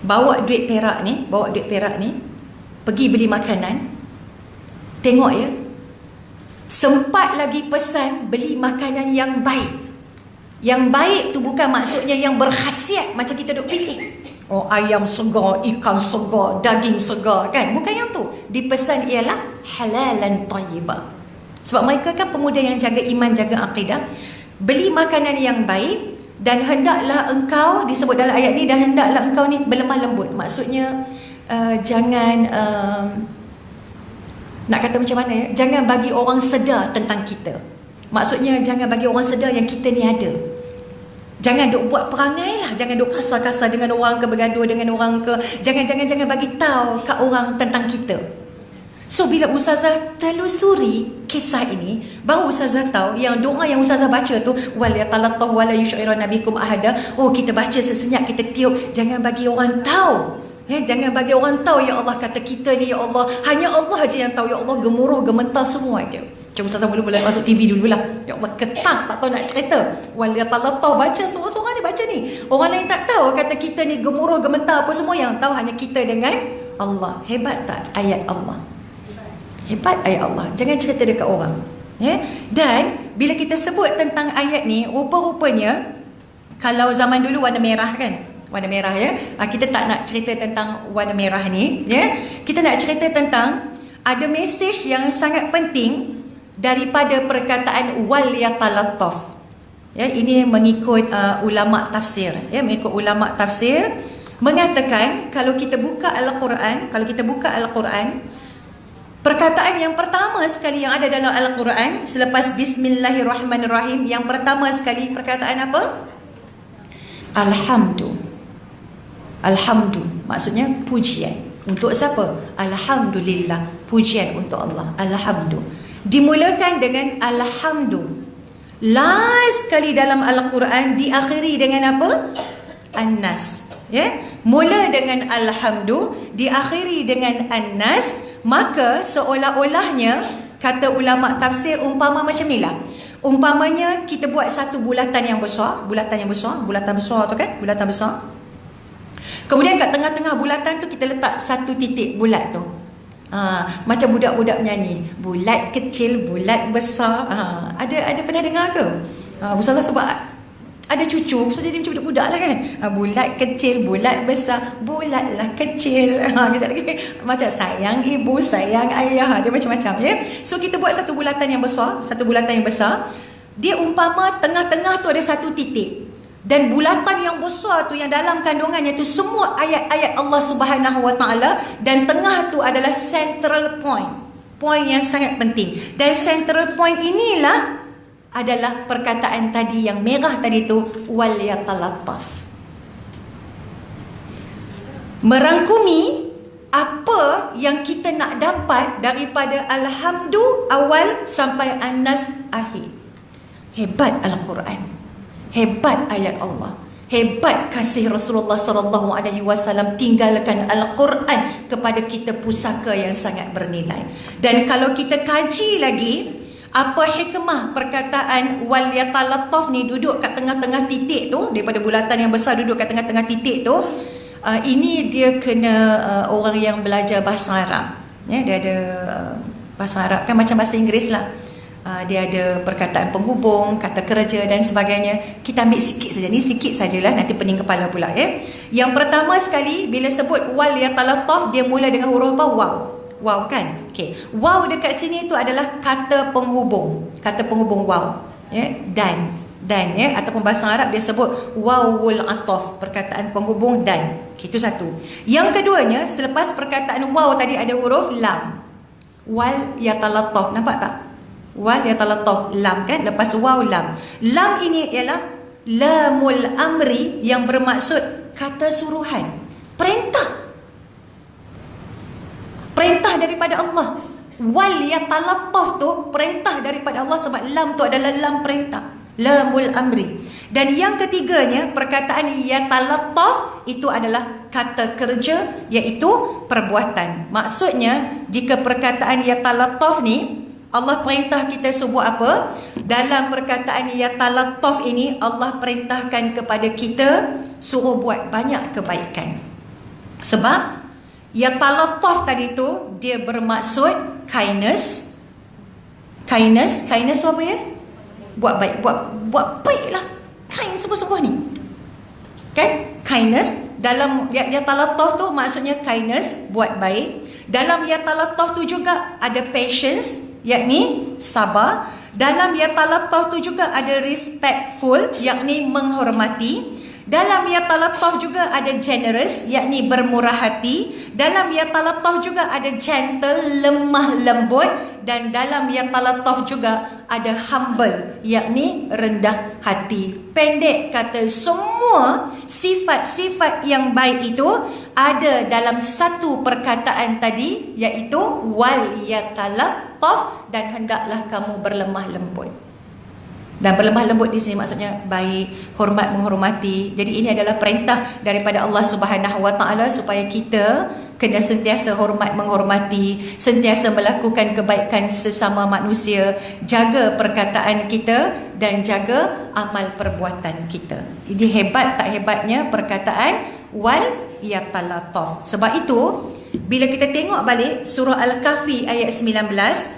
bawa duit perak ni pergi beli makanan. Tengok ya, sempat lagi pesan beli makanan yang baik. Yang baik tu bukan maksudnya yang berkhasiat macam kita duk pilih. Oh, ayam segar, ikan segar, daging segar, kan? Bukan yang tu. Dipesan ialah halalan thayyibah. Sebab mereka kan pemuda yang jaga iman, jaga akidah. Beli makanan yang baik dan hendaklah engkau, disebut dalam ayat ni, dan hendaklah engkau ni berlemah lembut. Maksudnya jangan nak kata macam mana ya? Jangan bagi orang sedar tentang kita. Maksudnya jangan bagi orang sedar yang kita ni ada. Jangan duk buat perangai lah. Jangan duk kasar-kasar dengan orang ke, bergaduh dengan orang ke. Jangan bagi tahu kat orang tentang kita. So bila Ustazah telusuri kisah ini, baru Ustazah tahu yang doa yang Ustazah baca tu, wal yatalattaf wala yush'iran nabikum ahada. Oh, kita baca sesenyap, kita tiup. Jangan bagi orang tahu. Jangan bagi orang tahu, ya Allah, kata kita ni, ya Allah, hanya Allah je yang tahu, ya Allah, gemuruh gementar semua je. Macam Ustazah mula-mula masuk TV dululah, ya Allah, ketak, tak tahu nak cerita. Wal yatalattaf, baca semua-semua ni baca ni. Orang lain tak tahu, kata kita ni gemuruh gementar apa semua, yang tahu hanya kita dengan Allah. Hebat tak ayat Allah? Hebat ayat Allah. Jangan cerita dekat orang. Dan bila kita sebut tentang ayat ni, rupa-rupanya kalau zaman dulu warna merah kan, warna merah ya. Kita tak nak cerita tentang warna merah ni ya. Kita nak cerita tentang ada mesej yang sangat penting daripada perkataan wal yatalattaf. Ya, ini mengikut ulama tafsir ya, mengikut ulama tafsir mengatakan kalau kita buka Al-Quran, perkataan yang pertama sekali yang ada dalam Al-Quran selepas bismillahirrahmanirrahim, yang pertama sekali perkataan apa? Alhamdu, maksudnya pujian. Untuk siapa? Alhamdulillah, pujian untuk Allah. Alhamdu. Dimulakan dengan alhamdu. Last kali dalam Al-Quran diakhiri dengan apa? An-Nas. Ya? Mula dengan alhamdu, diakhiri dengan An-Nas, maka seolah-olahnya kata ulama tafsir umpama macam ni lah. Umpamanya kita buat satu bulatan yang besar tu kan, bulatan besar. Kemudian kat tengah-tengah bulatan tu kita letak satu titik bulat tu. Macam budak-budak menyanyi, bulat kecil, bulat besar. Ada pernah dengar ke? Ustazah sebab ada cucu, so jadi macam budak-budak lah kan. Bulat kecil, bulat besar, bulatlah kecil. Macam sayang ibu, sayang ayah, dia macam-macam ya. So kita buat satu bulatan yang besar, dia umpama tengah-tengah tu ada satu titik. Dan bulatan yang besar tu, yang dalam kandungannya tu semua ayat-ayat Allah Subhanahu Wa Taala, dan tengah tu adalah central point, point yang sangat penting. Dan central point inilah adalah perkataan tadi yang merah tadi tu, wal yatalattaf. Merangkumi apa yang kita nak dapat daripada alhamdu awal sampai An-Nas akhir. Hebat Al-Quran. Hebat ayat Allah. Hebat kasih Rasulullah SAW tinggalkan Al-Quran kepada kita pusaka yang sangat bernilai. Dan kalau kita kaji lagi, apa hikmah perkataan wal yatalattaf ni duduk kat tengah-tengah titik tu, daripada bulatan yang besar duduk kat tengah-tengah titik tu, ini dia kena orang yang belajar bahasa Arab ya. Dia ada bahasa Arab kan macam bahasa Inggeris lah. Dia ada perkataan penghubung, kata kerja dan sebagainya. Kita ambil sikit saja, ni sikit sajalah, nanti pening kepala pula ya. Yang pertama sekali bila sebut wal yatalattaf, dia mula dengan huruf apa? Waw. Waw kan? Okey. Waw dekat sini tu adalah kata penghubung. Kata penghubung waw ya, dan ya, ataupun bahasa Arab dia sebut wawul ataf, perkataan penghubung dan. Okay, itu satu. Yang keduanya, selepas perkataan waw tadi ada huruf lam. Wal yatalattaf, nampak tak? Wal yatalattaf, lam kan, lepas waw lam. Lam ini ialah lamul amri, yang bermaksud kata suruhan, perintah daripada Allah. Wal yatalattaf tu perintah daripada Allah, sebab lam tu adalah lam perintah, lamul amri. Dan yang ketiganya, perkataan yatalattaf itu adalah kata kerja, iaitu perbuatan. Maksudnya, jika perkataan yatalattaf ni Allah perintah kita suruh buat apa? Dalam perkataan yatalattaf ini Allah perintahkan kepada kita suruh buat banyak kebaikan. Sebab yatalattaf tadi tu dia bermaksud kindness. Kindness tu apa ya? Buat baik, buat baiklah. Kind sungguh-sungguh ni. Kan? Kindness dalam yatalattaf tu maksudnya kindness, buat baik. Dalam yatalattaf tu juga ada patience, yakni sabar. Dalam yatalattaf tu juga ada respectful, yakni menghormati. Dalam yatalattaf juga ada generous, yakni bermurah hati. Dalam yatalattaf juga ada gentle, lemah lembut. Dan dalam yatalattaf juga ada humble, yakni rendah hati. Pendek kata, semua sifat-sifat yang baik itu ada dalam satu perkataan tadi, iaitu wal yatalattaf, dan hendaklah kamu berlemah lembut. Dan berlemah lembut di sini maksudnya baik, hormat menghormati. Jadi ini adalah perintah daripada Allah Subhanahu Wa Taala supaya kita kena sentiasa hormat menghormati, sentiasa melakukan kebaikan sesama manusia, jaga perkataan kita dan jaga amal perbuatan kita. Ini hebat tak hebatnya perkataan wal yatalattaf. Sebab itu bila kita tengok balik surah Al-Kahfi ayat 19,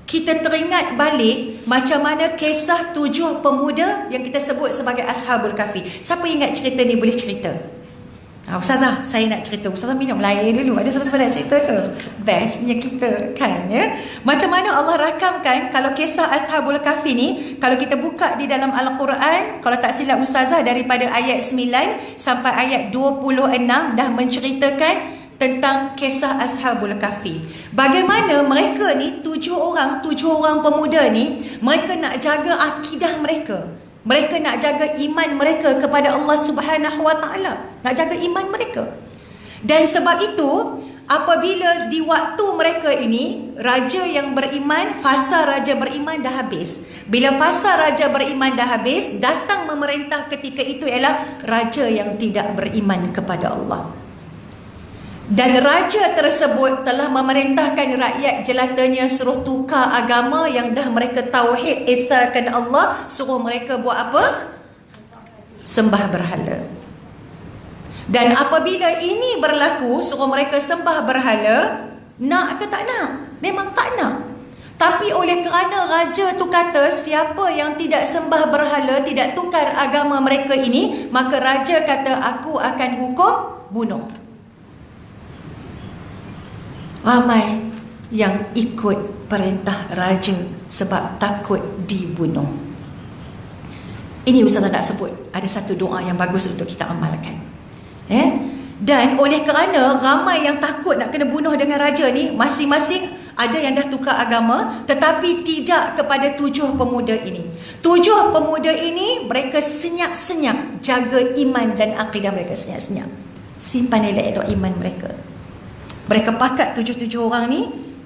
kita teringat balik macam mana kisah 7 pemuda yang kita sebut sebagai Ashabul Kahfi. Siapa ingat cerita ni boleh cerita? Ustazah, saya nak cerita. Ustazah minum air dulu. Ada siapa-siapa nak cerita ke? Bestnya kita kan ya. Macam mana Allah rakamkan kalau kisah Ashabul Kahfi ni, kalau kita buka di dalam Al-Quran, kalau tak silap Ustazah daripada ayat 9 sampai ayat 26 dah menceritakan tentang kisah Ashabul Kahfi. Bagaimana mereka ni 7 orang pemuda ni, mereka nak jaga akidah mereka. Mereka nak jaga iman mereka kepada Allah Subhanahu Wa Taala. Nak jaga iman mereka. Dan sebab itu, apabila di waktu mereka ini, raja yang beriman, fasa raja beriman dah habis. Bila fasa raja beriman dah habis, datang memerintah ketika itu ialah raja yang tidak beriman kepada Allah. Dan raja tersebut telah memerintahkan rakyat jelatanya suruh tukar agama yang dah mereka tauhid, esahkan Allah, suruh mereka buat apa? Sembah berhala. Dan apabila ini berlaku, suruh mereka sembah berhala, nak ke tak nak? Memang tak nak. Tapi oleh kerana raja tu kata siapa yang tidak sembah berhala, tidak tukar agama mereka ini, maka raja kata aku akan hukum bunuh. Ramai yang ikut perintah raja sebab takut dibunuh. Ini Ustazah nak sebut, ada satu doa yang bagus untuk kita amalkan. Dan oleh kerana ramai yang takut nak kena bunuh dengan raja ni, masing-masing ada yang dah tukar agama, tetapi tidak kepada 7 pemuda ini. 7 pemuda ini mereka senyap-senyap jaga iman dan akidah mereka, senyap-senyap simpan elok-elok iman mereka. Mereka pakat 7 orang ni,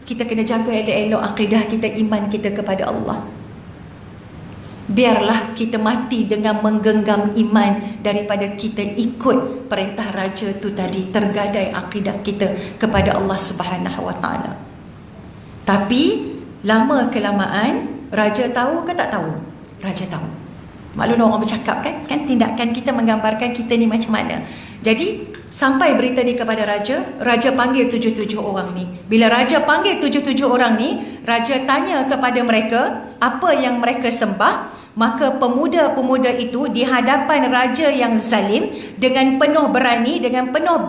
kita kena jaga elok-elok akidah kita, iman kita kepada Allah. Biarlah kita mati dengan menggenggam iman daripada kita ikut perintah raja tu tadi, tergadai akidah kita kepada Allah Subhanahu Wa Taala. Tapi lama kelamaan raja tahu ke tak tahu? Raja tahu. Maklum orang bercakap kan tindakan kita menggambarkan kita ni macam mana. Jadi sampai berita ni kepada raja, raja panggil 7 orang ni. Bila raja panggil 7 orang ni, raja tanya kepada mereka apa yang mereka sembah. Maka pemuda-pemuda itu di hadapan raja yang zalim dengan penuh berani, dengan penuh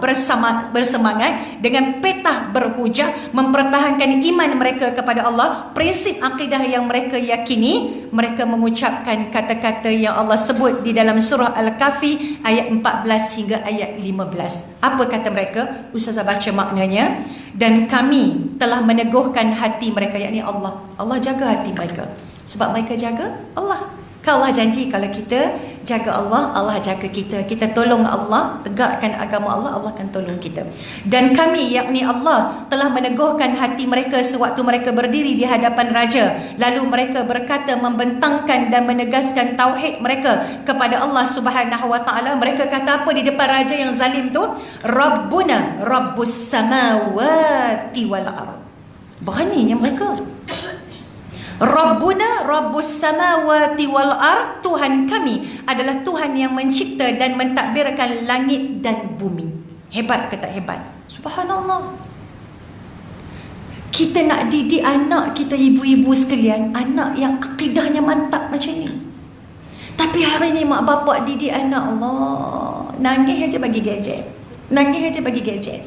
bersemangat, dengan petah berhujah mempertahankan iman mereka kepada Allah, prinsip akidah yang mereka yakini, mereka mengucapkan kata-kata yang Allah sebut di dalam surah Al-Kahfi ayat 14 hingga ayat 15. Apa kata mereka? Ustazah baca maknanya. Dan kami telah meneguhkan hati mereka, yakni Allah. Allah jaga hati mereka. Sebab mereka jaga Allah. Kalau Allah janji kalau kita jaga Allah, Allah jaga kita. Kita tolong Allah, tegakkan agama Allah, Allah akan tolong kita. Dan kami, yakni Allah, telah meneguhkan hati mereka sewaktu mereka berdiri di hadapan raja. Lalu mereka berkata, membentangkan dan menegaskan tauhid mereka kepada Allah Subhanahu wa taala. Mereka kata apa di depan raja yang zalim tu? Rabbuna Rabbus samawati wal ard. Beraninya mereka. Rabbuna Rabbus samawati wal ard, Tuhan kami adalah Tuhan yang mencipta dan mentadbirkan langit dan bumi. Hebat ke tak hebat? Subhanallah. Kita nak didik anak kita, ibu-ibu sekalian, anak yang akidahnya mantap macam ni. Tapi hari ni mak bapak didik anak, Allah, nangis aja bagi gadget. Nangis aja bagi gadget.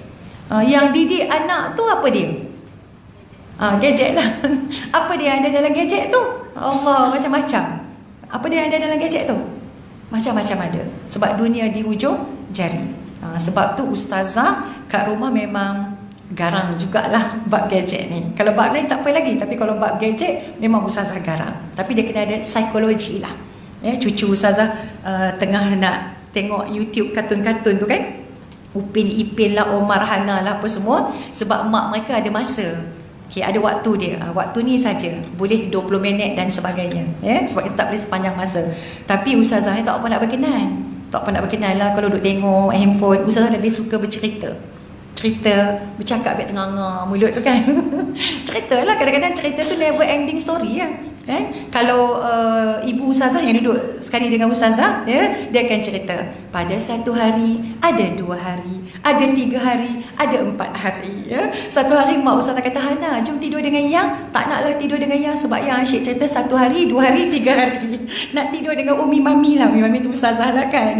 Yang didik anak tu apa dia? Gadget lah. Apa dia ada dalam gadget tu? Allah, macam-macam. Apa dia ada dalam gadget tu? Macam-macam ada. Sebab dunia di hujung jari. Sebab tu ustazah kat rumah memang garang jugalah bab gadget ni. Kalau bab lain tak apa lagi, tapi kalau bab gadget memang ustazah garang. Tapi dia kena ada psikologi lah. Cucu ustazah tengah nak tengok YouTube kartun-kartun tu kan, Upin Ipin lah, Omar Hana lah, apa semua. Sebab mak mereka ada masa. Okay, ada waktu dia. Waktu ni saja. Boleh 20 minit dan sebagainya. Sebab kita tak boleh sepanjang masa. Tapi ustazah ni tak apa nak berkenan. Tak apa nak berkenan lah kalau duduk tengok handphone. Ustazah lebih suka bercerita. Cerita, bercakap biar tengah-tengah mulut tu kan. Cerita lah. Kadang-kadang cerita tu never ending story lah. Kalau ibu ustazah yang duduk sekali dengan ustazah, dia akan cerita, pada satu hari, ada 2 hari, ada 3 hari, ada 4 hari. Satu hari mak ustazah kata, Hana, jom tidur dengan Yang. Tak naklah tidur dengan Yang, sebab Yang asyik cerita 1 hari, 2 hari, 3 hari. Nak tidur dengan Umi Mami lah. Umi Mami tu ustazah lah kan.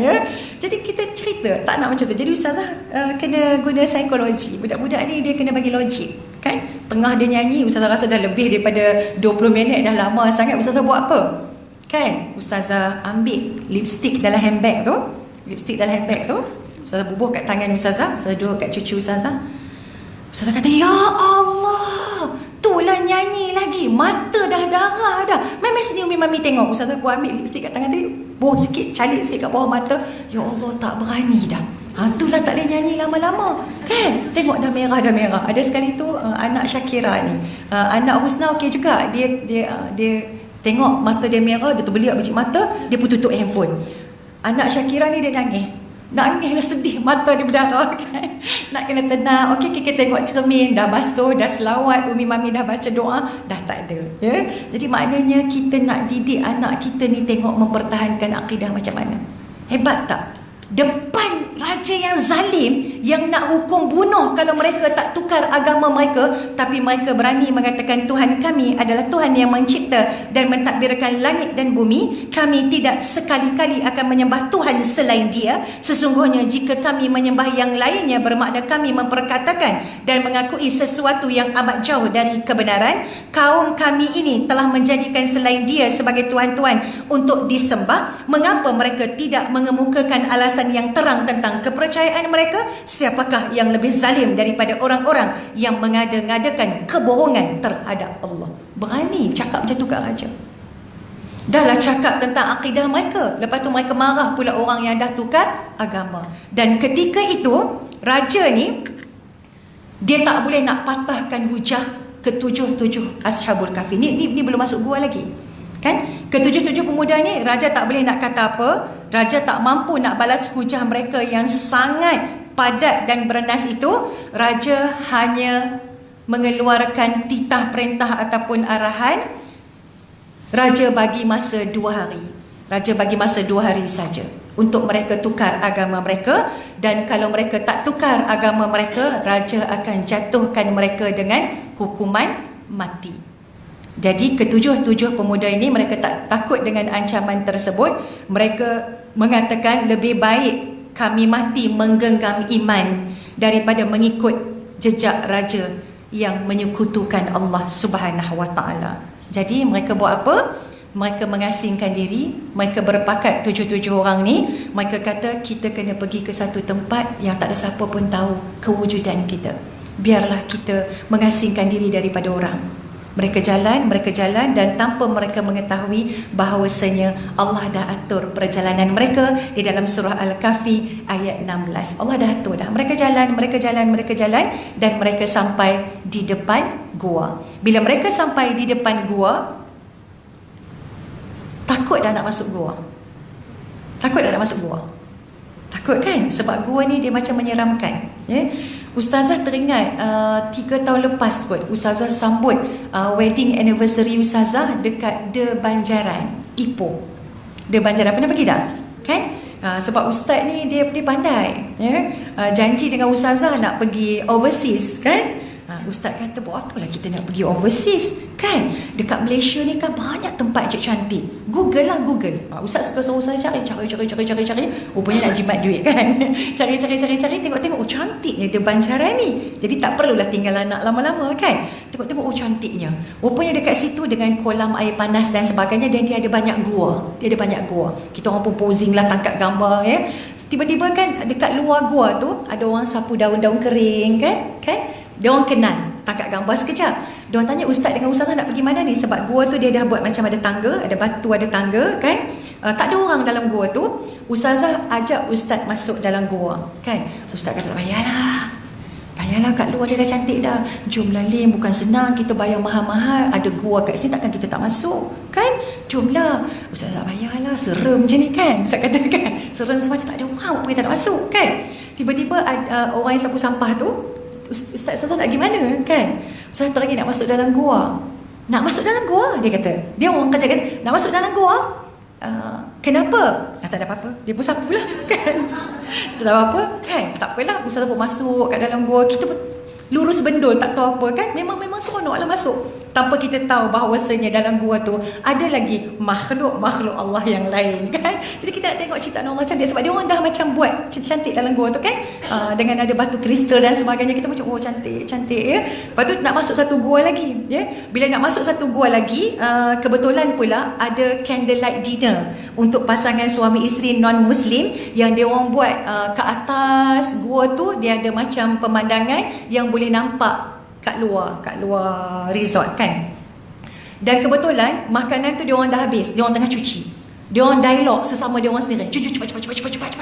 Jadi kita cerita, tak nak macam tu. Jadi ustazah kena guna psikologi. Budak-budak ni dia kena bagi logik kan. Tengah dia nyanyi, ustazah rasa dah lebih daripada 20 minit, dah lama sangat. Ustazah buat apa? Kan? Ustazah ambil lipstick dalam handbag tu. Lipstick dalam handbag tu ustazah bubuh kat tangan ustazah. Ustazah duduk kat cucu ustazah. Ustazah kata, ya Allah, itulah nyanyi lagi, mata dah darah dah. Mai sini Umi Mami tengok. Ustazah buat ambil lipstick kat tangan tu, buah sikit, calik sikit kat bawah mata. Ya Allah, tak berani dah. Itulah tak boleh nyanyi lama-lama kan. Tengok dah merah. Ada sekali tu anak Syakira ni, anak Husna okey juga. Dia tengok mata dia merah, dia terbeliak biji mata, dia pun tutup handphone. Anak Syakira ni dia nangis lah, sedih, mata dia berdarah kan. Nak kena tenang. Okey, kita tengok cermin, dah basuh, dah selawat, Umi Mami dah baca doa, dah tak ada. Jadi maknanya kita nak didik anak kita ni tengok mempertahankan akidah macam mana. Hebat tak? Depan raja yang zalim, yang nak hukum bunuh kalau mereka tak tukar agama mereka, tapi mereka berani mengatakan Tuhan kami adalah Tuhan yang mencipta dan mentadbirkan langit dan bumi. Kami tidak sekali-kali akan menyembah Tuhan selain Dia. Sesungguhnya jika kami menyembah yang lainnya, bermakna kami memperkatakan dan mengakui sesuatu yang amat jauh dari kebenaran. Kaum kami ini telah menjadikan selain Dia sebagai Tuhan-Tuhan untuk disembah. Mengapa mereka tidak mengemukakan alasan yang terang tentang kepercayaan mereka? Siapakah yang lebih zalim daripada orang-orang yang mengada-ngadakan kebohongan terhadap Allah? Berani cakap macam tu kat raja. Dahlah cakap tentang akidah mereka, lepas tu mereka marah pula orang yang dah tukar agama. Dan ketika itu raja ni, dia tak boleh nak patahkan hujah ke-7 Ashabul Kahfi. Ni belum masuk gua lagi kan. Ke-7 pemuda ni raja tak boleh nak kata apa. Raja tak mampu nak balas hujah mereka yang sangat padat dan bernas itu. Raja hanya mengeluarkan titah perintah ataupun arahan. Raja bagi masa 2 hari. Raja bagi masa 2 hari saja untuk mereka tukar agama mereka. Dan kalau mereka tak tukar agama mereka, raja akan jatuhkan mereka dengan hukuman mati. Jadi ke-7 pemuda ini, mereka tak takut dengan ancaman tersebut. Mereka mengatakan lebih baik kami mati menggenggam iman daripada mengikut jejak raja yang menyekutukan Allah Subhanahu wa taala. Jadi mereka buat apa? Mereka mengasingkan diri. Mereka berpakat 7 orang ni. Mereka kata kita kena pergi ke satu tempat yang tak ada siapa pun tahu kewujudan kita. Biarlah kita mengasingkan diri daripada orang. Mereka jalan dan tanpa mereka mengetahui bahawasanya Allah dah atur perjalanan mereka di dalam surah Al-Kahfi ayat 16. Allah dah atur dah. Mereka jalan dan mereka sampai di depan gua. Bila mereka sampai di depan gua, takut dah nak masuk gua. Takut kan? Sebab gua ni dia macam menyeramkan. Ustazah teringat 3 tahun lepas kot, Ustazah sambut wedding anniversary Ustazah dekat De Banjaran, Ipoh. De Banjaran, pernah pergi tak? Kan? Sebab Ustaz ni dia pandai, janji dengan Ustazah nak pergi overseas, kan? Ustaz kata, buat apalah kita nak pergi overseas, kan? Dekat Malaysia ni kan banyak tempat cantik. Google. Ustaz suka suruh saya cari. Rupanya nak jimat duit, kan? Cari. Tengok, oh cantiknya De Banjaran ni. Jadi tak perlulah tinggal anak lama-lama, kan? Tengok, oh cantiknya. Rupanya dekat situ dengan kolam air panas dan sebagainya, dan dia ada banyak gua. Kita orang pun posing lah, tangkap gambar, Tiba-tiba kan dekat luar gua tu ada orang sapu daun-daun kering, kan? Dia orang kenal, tangkap gambar sekejap. Dia orang tanya Ustaz dengan Ustazah nak pergi mana ni? Sebab gua tu dia dah buat macam ada tangga, ada batu, ada tangga, kan? Tak ada orang dalam gua tu. Ustazah ajak Ustaz masuk dalam gua, kan? Ustaz kata, tak payahlah kat luar dia dah cantik dah. Jomlah Lim, bukan senang kita bayar mahal-mahal. Ada gua kat sini, takkan kita tak masuk, kan? Jomlah. Ustaz tak payahlah, serem macam ni, kan? Ustaz kata, kan? Serem semacam tak ada orang, apa kita nak masuk, kan? Tiba-tiba orang yang sapu sampah tu, Ustaz nak pergi mana, kan? Ustaz terangi nak masuk dalam gua. Nak masuk dalam gua, dia kata. Dia orang kerja kan, nak masuk dalam gua. Kenapa? Tak ada apa-apa. Dia pun sapu lah, kan? Tak ada apa-apa, kan? Tak apalah, Ustaz pun masuk kat dalam gua. Kita pun lurus bendul, tak tahu apa, kan? Memang seronok lah masuk. Tanpa kita tahu bahawasanya dalam gua tu ada lagi makhluk Allah yang lain, kan? Jadi kita nak tengok ciptaan Allah cantik. Sebab dia orang dah macam buat cantik dalam gua tu, kan? Dengan ada batu kristal dan sebagainya. Kita macam, oh cantik, ya. Lepas tu nak masuk satu gua lagi, ya. Bila nak masuk satu gua lagi, kebetulan pula ada candlelight dinner untuk pasangan suami isteri non-Muslim yang dia orang buat ke atas gua tu. Dia ada macam pemandangan yang boleh nampak kat luar resort, kan? Dan kebetulan makanan tu dia orang dah habis, dia orang tengah cuci. Dia orang dialog sesama dia orang sendiri. Cepat.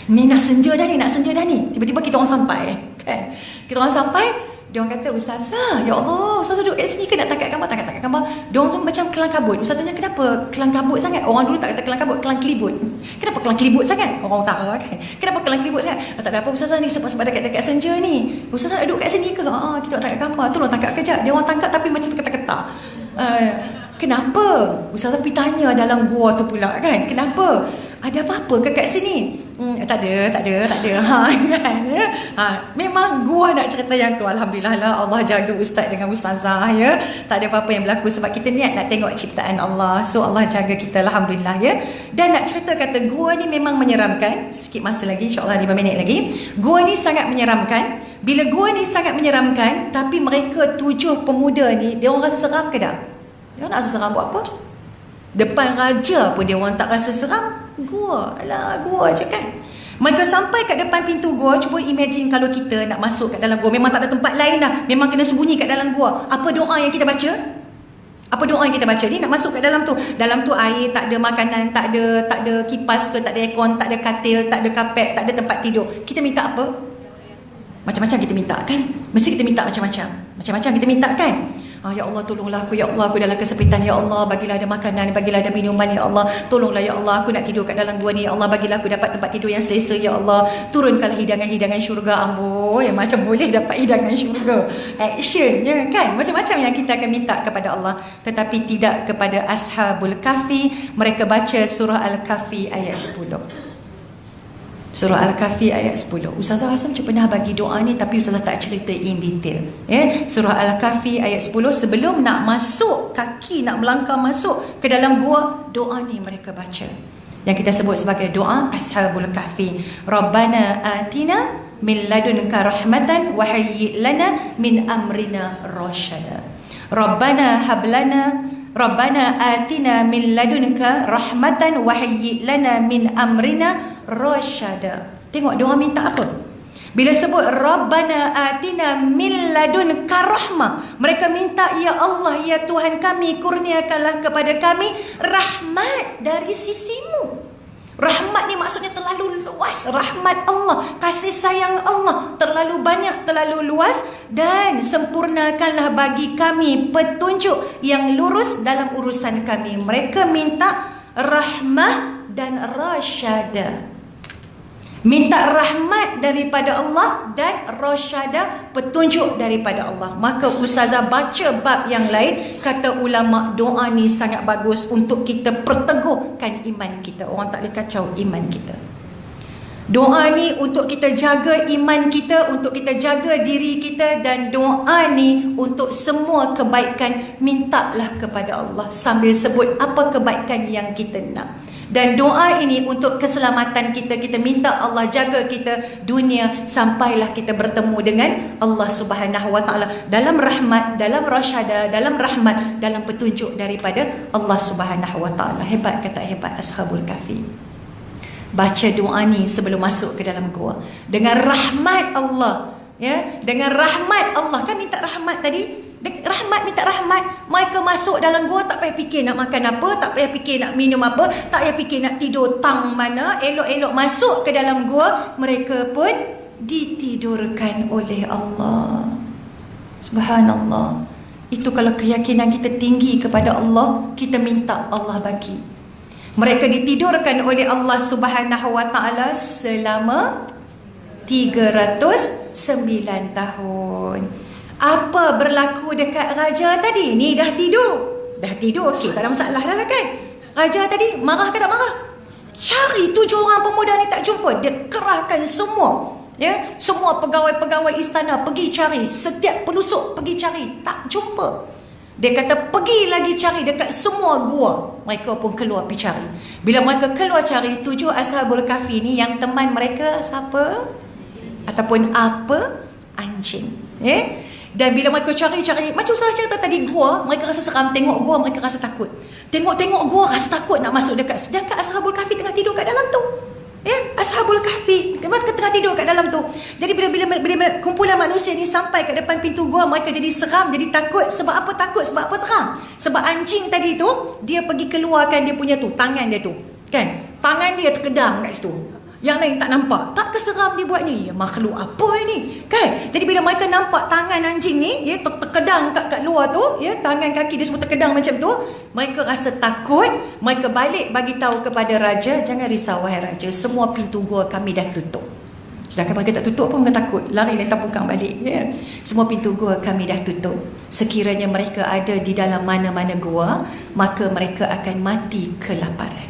Ni nak senja dah ni. Tiba-tiba kita orang sampai, kan? Kita orang sampai, dia orang kata, Ustazah, ya Allah, Ustazah duduk kat sini ke nak tangkap gambar? Dia orang tu macam kelang kabut. Ustaz tanya, kenapa kelang kabut sangat? Orang dulu tak kata kelang kabut, kelang kelibut. Kenapa kelang kelibut sangat? Orang utara, kan? Kenapa kelang kelibut sangat? Tak ada apa Ustazah ni, sebab dekat senja ni. Ustazah nak duduk kat sini ke? Kita nak tangkap gambar. Tolong tangkap kejap. Dia orang tangkap tapi macam terketak-ketak. Kenapa? Ustazah pergi tanya dalam gua tu pula, kan? Kenapa? Ada apa-apa ke kat sini? Tak ada. Memang gua nak cerita yang tu. Alhamdulillah lah, Allah jaga Ustaz dengan Ustazah, ya. Tak ada apa-apa yang berlaku sebab kita niat nak tengok ciptaan Allah. So Allah jaga kita, Alhamdulillah, ya. Dan nak cerita kata gua ni memang menyeramkan. Sikit masa lagi, insyaAllah 5 minit lagi. Gua ni sangat menyeramkan. Bila gua ni sangat menyeramkan, tapi mereka 7 pemuda ni, dia orang rasa seram ke tak? Dia orang nak rasa seram buat apa? Depan raja pun dia orang tak rasa seram. Gua je, kan? Mereka sampai kat depan pintu gua. Cuba imagine kalau kita nak masuk kat dalam gua, memang tak ada tempat lain lah, memang kena sembunyi kat dalam gua. Apa doa yang kita baca? Ni nak masuk kat dalam tu. Dalam tu air, tak ada makanan, tak ada kipas ke, tak ada aircon, tak ada katil, tak ada kapet, tak ada tempat tidur. Kita minta apa? Macam-macam kita minta, kan? Mesti kita minta macam-macam kita minta, kan? Ya Allah, tolonglah aku, ya Allah, aku dalam kesempitan, ya Allah, bagilah ada makanan, bagilah ada minuman, ya Allah, tolonglah ya Allah, aku nak tidur kat dalam gua ni, ya Allah, bagilah aku dapat tempat tidur yang selesa, ya Allah, turunkanlah hidangan-hidangan syurga, amboi, macam boleh dapat hidangan syurga, action, ya, kan? Macam-macam yang kita akan minta kepada Allah, tetapi tidak kepada Ashabul Kahfi. Mereka baca surah Al-Kahfi ayat 10. Surah Al-Kahfi ayat 10. Ustazah rasa macam pernah bagi doa ni, tapi Ustazah tak cerita in detail, ya. Surah Al-Kahfi ayat 10. Sebelum nak masuk, kaki nak melangkah masuk ke dalam gua, doa ni mereka baca, yang kita sebut sebagai doa Ashabul Kahfi. Rabbana atina min ladunka rahmatan wa hayyi lana min amrina rasyada. Rabbana atina min ladunka rahmatan wa hayyi lana min amrina rasyada. Tengok dia orang minta apa? Bila sebut Rabbana atina min ladunka rahmah, mereka minta, ya Allah, ya Tuhan kami, kurniakanlah kepada kami rahmat dari sisimu. Rahmat ni maksudnya terlalu luas. Rahmat Allah, kasih sayang Allah terlalu banyak, terlalu luas. Dan sempurnakanlah bagi kami petunjuk yang lurus dalam urusan kami. Mereka minta rahmah dan rasyada. Minta rahmat daripada Allah dan rasyada, petunjuk daripada Allah. Maka ustazah baca bab yang lain, kata ulama, doa ni sangat bagus untuk kita perteguhkan iman kita. Orang tak boleh kacau iman kita. Doa ni untuk kita jaga iman kita, untuk kita jaga diri kita. Dan doa ni untuk semua kebaikan, mintalah kepada Allah sambil sebut apa kebaikan yang kita nak. Dan doa ini untuk keselamatan kita. Kita minta Allah jaga kita dunia sampailah kita bertemu dengan Allah Subhanahu Wa Taala dalam rahmat, dalam rasyada, dalam rahmat, dalam petunjuk daripada Allah Subhanahu Wa Taala. Hebat kata hebat Ashabul Kahfi. Baca doa ni sebelum masuk ke dalam gua dengan rahmat Allah, ya, dengan rahmat Allah. Kan minta rahmat tadi, rahmat, minta rahmat. Mereka masuk dalam gua tak payah fikir nak makan apa, tak payah fikir nak minum apa, tak payah fikir nak tidur tang mana. Elok-elok masuk ke dalam gua, mereka pun ditidurkan oleh Allah. Subhanallah. Itu kalau keyakinan kita tinggi kepada Allah, kita minta Allah bagi. Mereka ditidurkan oleh Allah Subhanahu Wa Taala selama 309 tahun. Apa berlaku dekat raja tadi? Ni dah tidur. Dah tidur, okey, tak ada masalah dah lah kan. Raja tadi marah ke tak marah? Cari 7 orang pemuda ni tak jumpa. Dia kerahkan semua, ya, semua pegawai-pegawai istana pergi cari. Setiap pelusuk pergi cari, tak jumpa. Dia kata pergi lagi cari dekat semua gua. Mereka pun keluar pergi cari. Bila mereka keluar cari, 7 Ashabul Kahfi ni yang teman mereka siapa? Ataupun apa? Anjing. Ya? Dan bila mereka cari-cari, macam saya cerita tadi, gua, mereka rasa seram. Tengok gua, mereka rasa takut. Tengok-tengok gua, rasa takut nak masuk dekat. Sedangkan Ashabul Kahfi tengah tidur kat dalam tu. Ya, Ashabul Kahfi tengah tidur kat dalam tu. Jadi bila kumpulan manusia ni sampai kat depan pintu gua, mereka jadi seram, jadi takut. Sebab apa takut? Sebab apa seram? Sebab anjing tadi tu, dia pergi keluarkan dia punya tu, tangan dia tu, kan? Tangan dia terkedam kat situ. Yang lain tak nampak. Tak keseram dia buat ni? Ya, makhluk apa ni? Kan? Jadi bila mereka nampak tangan anjing ni, ya, terkedang kat luar tu, ya, tangan kaki dia semua terkedang macam tu, mereka rasa takut. Mereka balik bagi tahu kepada raja, jangan risau wahai raja, semua pintu gua kami dah tutup. Sedangkan mereka tak tutup pun mereka takut. Lari lentang pukang balik, ya. Semua pintu gua kami dah tutup. Sekiranya mereka ada di dalam mana-mana gua, maka mereka akan mati kelaparan.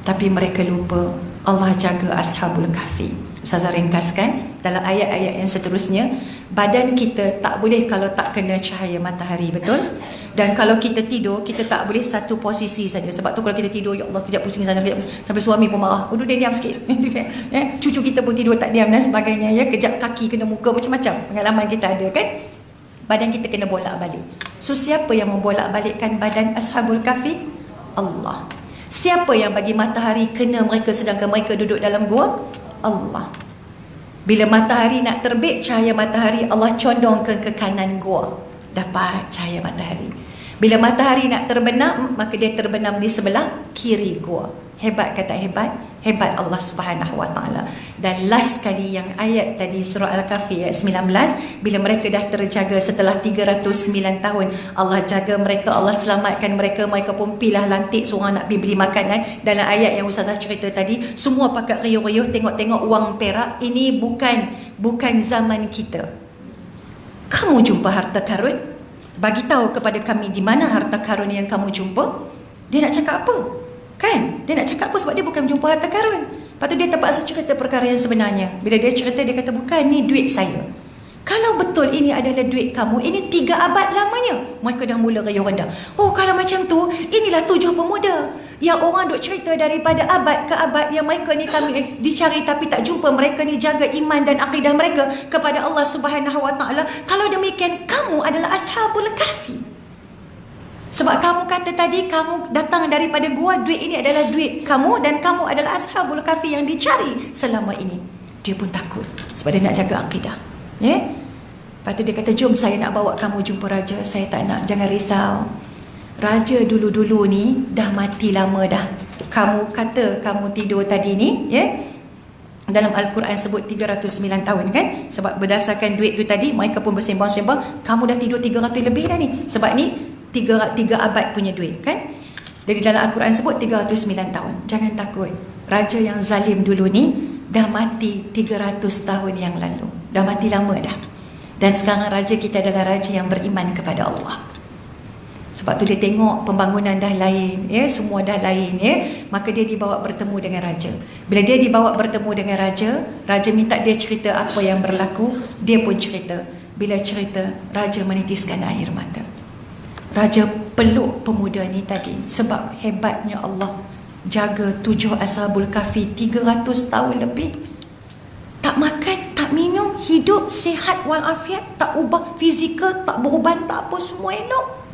Tapi mereka lupa Allah jaga Ashabul Kahfi. Ustazah ringkaskan dalam ayat-ayat yang seterusnya, badan kita tak boleh kalau tak kena cahaya matahari, betul? Dan kalau kita tidur, kita tak boleh satu posisi saja. Sebab tu kalau kita tidur, ya Allah, kejap pusing sana, kejap, sampai suami pun marah. Dia diam sikit. Cucu kita pun tidur tak diam dan sebagainya, ya. Kejap kaki kena muka, macam-macam pengalaman kita ada, kan? Badan kita kena bolak-balik. So siapa yang membolak-balikkan badan Ashabul Kahfi? Allah. Siapa yang bagi matahari kena mereka sedangkan mereka duduk dalam gua? Allah. Bila matahari nak terbit, cahaya matahari Allah condongkan ke kanan gua, dapat cahaya matahari. Bila matahari nak terbenam, maka dia terbenam di sebelah kiri gua. Hebat kata hebat? Hebat Allah Subhanahu Wa Taala. Dan last kali yang ayat tadi surah Al-Kahfi ayat 19, bila mereka dah terjaga setelah 309 tahun, Allah jaga mereka, Allah selamatkan mereka. Mereka pun pilah lantik seorang nak pergi beli makanan. Dalam ayat yang Ustazah cerita tadi, semua pakat riuh-riuh tengok-tengok wang perak. Ini bukan zaman kita. Kamu jumpa harta karun? Bagi tahu kepada kami di mana harta karun yang kamu jumpa. Dia nak cakap apa? Kan? Dia nak cakap apa? Sebab dia bukan jumpa harta karun. Lepas tu dia terpaksa cerita perkara yang sebenarnya. Bila dia cerita, dia kata, bukan, ni duit saya. Kalau betul ini adalah duit kamu, ini 3 abad lamanya. Mereka dah mula raya rendah. Oh, kalau macam tu, inilah 7 pemuda yang orang duk cerita daripada abad ke abad, yang mereka ni kami dicari tapi tak jumpa. Mereka ni jaga iman dan akidah mereka kepada Allah Subhanahu Wa Taala. Kalau demikian, kamu adalah Ashabul Kahfi. Sebab kamu kata tadi, kamu datang daripada gua, duit ini adalah duit kamu, dan kamu adalah Ashabul Kahfi yang dicari selama ini. dia pun takut sebab dia nak jaga akidah. Lepas tu dia kata, jom saya nak bawa kamu jumpa raja. Saya tak nak, jangan risau. Raja dulu-dulu ni dah mati lama dah. Kamu kata kamu tidur tadi ni, dalam Al-Quran sebut 309 tahun kan. Sebab berdasarkan duit tu tadi, mereka pun bersembang-sembang, kamu dah tidur 300 lebih dah ni. Sebab ni 3 abad punya duit kan. Jadi dalam Al-Quran sebut 309 tahun. Jangan takut. Raja yang zalim dulu ni dah mati 300 tahun yang lalu. Dah mati lama dah. Dan sekarang raja kita adalah raja yang beriman kepada Allah. Sebab tu dia tengok pembangunan dah lain, semua dah lain, maka dia dibawa bertemu dengan raja. Bila dia dibawa bertemu dengan raja, raja minta dia cerita apa yang berlaku, dia pun cerita. Bila cerita, raja menitiskan air mata. Raja peluk pemuda ni tadi sebab hebatnya Allah jaga 7 Ashabul Kahfi 300 tahun lebih. Tak makan, tak minum, hidup sihat walafiat, tak ubah fizikal, tak beruban, tak apa, semua elok.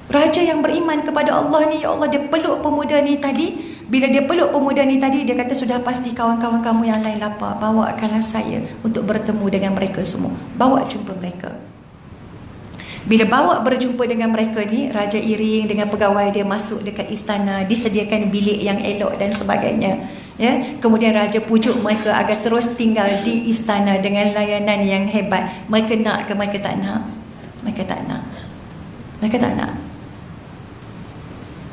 Raja yang beriman kepada Allah ni, ya Allah, dia peluk pemuda ni tadi. Bila dia peluk pemuda ni tadi, dia kata, sudah pasti kawan-kawan kamu yang lain lapar, bawakanlah saya untuk bertemu dengan mereka semua. Bawa jumpa mereka. Bila bawa berjumpa dengan mereka ni, raja iring dengan pegawai dia masuk dekat istana, disediakan bilik yang elok dan sebagainya. Kemudian raja pujuk mereka agar terus tinggal di istana dengan layanan yang hebat. Mereka nak ke mereka tak nak? Mereka tak nak. Mereka tak nak.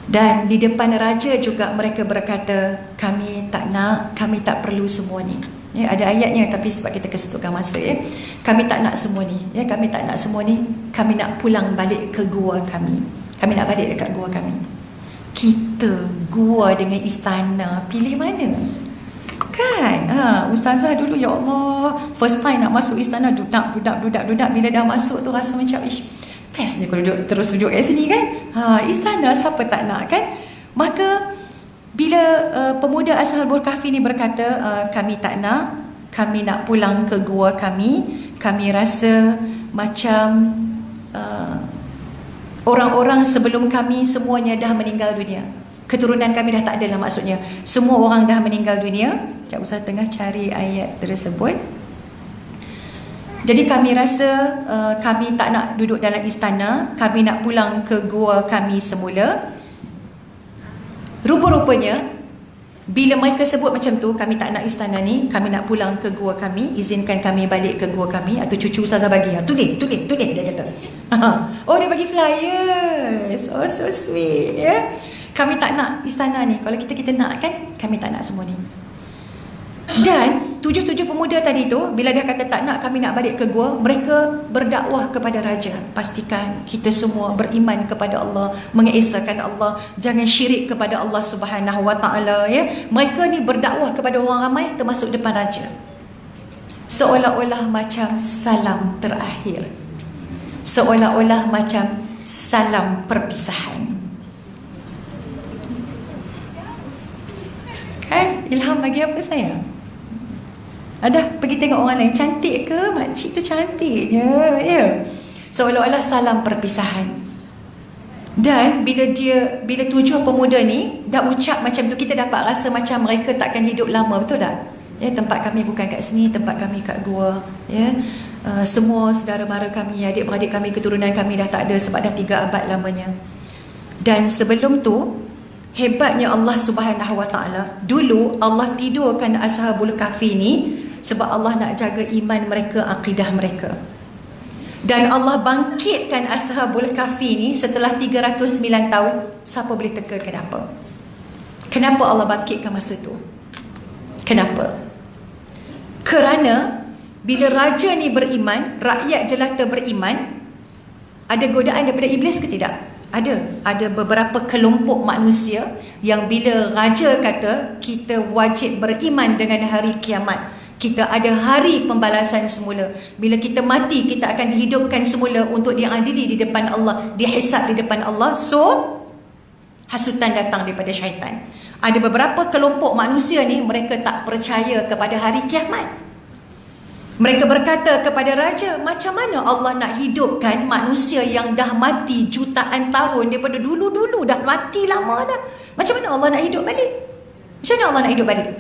Dan di depan raja juga mereka berkata, kami tak nak, kami tak perlu semua ni. Ada ayatnya, tapi sebab kita kesetukan masa, kami tak nak semua ni, kami tak nak semua ni, kami nak pulang balik ke gua kami. Kami nak balik dekat gua kami. Kita gua dengan istana, pilih mana? Kan? Ustazah dulu, ya Allah, first time nak masuk istana, dudak. Bila dah masuk tu rasa macam, best ni kalau terus duduk kat sini kan. Istana siapa tak nak kan. Maka bila pemuda Ashabul Kahfi ni berkata, kami tak nak, kami nak pulang ke gua kami. Kami rasa macam orang-orang sebelum kami semuanya dah meninggal dunia. Keturunan kami dah tak ada lah, maksudnya semua orang dah meninggal dunia. Sekejap, Ustaz tengah cari ayat tersebut. Jadi kami rasa kami tak nak duduk dalam istana, kami nak pulang ke gua kami semula. Rupa-rupanya bila mereka sebut macam tu, kami tak nak istana ni, kami nak pulang ke gua kami, izinkan kami balik ke gua kami. Atau cucu Ustazah bagi, tulis dia kata. Oh, dia bagi flyers. Oh, so sweet, Kami tak nak istana ni. Kalau kita nak kan, kami tak nak semua ni. Dan 7 pemuda tadi tu, bila dia kata tak nak, kami nak balik ke gua, mereka berdakwah kepada raja, pastikan kita semua beriman kepada Allah, mengesahkan Allah, jangan syirik kepada Allah Subhanahu Wa Taala. Mereka ni berdakwah kepada orang ramai, termasuk depan raja, seolah-olah macam salam terakhir, seolah-olah macam salam perpisahan. Kan? Ilham bagi apa saya? Ada pergi tengok orang lain, cantik ke? Makcik tu cantiknya, seolah-olah salam perpisahan. Dan bila 7 pemuda ni dah ucap macam tu, kita dapat rasa macam mereka takkan hidup lama, betul tak? Tempat kami bukan kat sini, tempat kami kat gua. Semua saudara mara kami, adik-beradik kami, keturunan kami dah tak ada sebab dah 3 abad lamanya. Dan sebelum tu, hebatnya Allah Subhanahu Wa Taala, dulu Allah tidurkan Ashabul Kahfi ni sebab Allah nak jaga iman mereka, akidah mereka. Dan Allah bangkitkan Ashabul Kahfi ni setelah 309 tahun. Siapa boleh teka kenapa? Kenapa Allah bangkitkan masa tu? Kenapa? Kerana bila raja ni beriman, rakyat jelata beriman, ada godaan daripada iblis ke tidak? Ada beberapa kelompok manusia yang bila raja kata kita wajib beriman dengan hari kiamat, kita ada hari pembalasan semula, bila kita mati kita akan dihidupkan semula untuk diadili di depan Allah, dihisab di depan Allah. So hasutan datang daripada syaitan. Ada beberapa kelompok manusia ni, mereka tak percaya kepada hari kiamat. Mereka berkata kepada raja, macam mana Allah nak hidupkan manusia yang dah mati jutaan tahun daripada dulu-dulu, dah mati lama dah. Macam mana Allah nak hidup balik? Macam mana Allah nak hidup balik?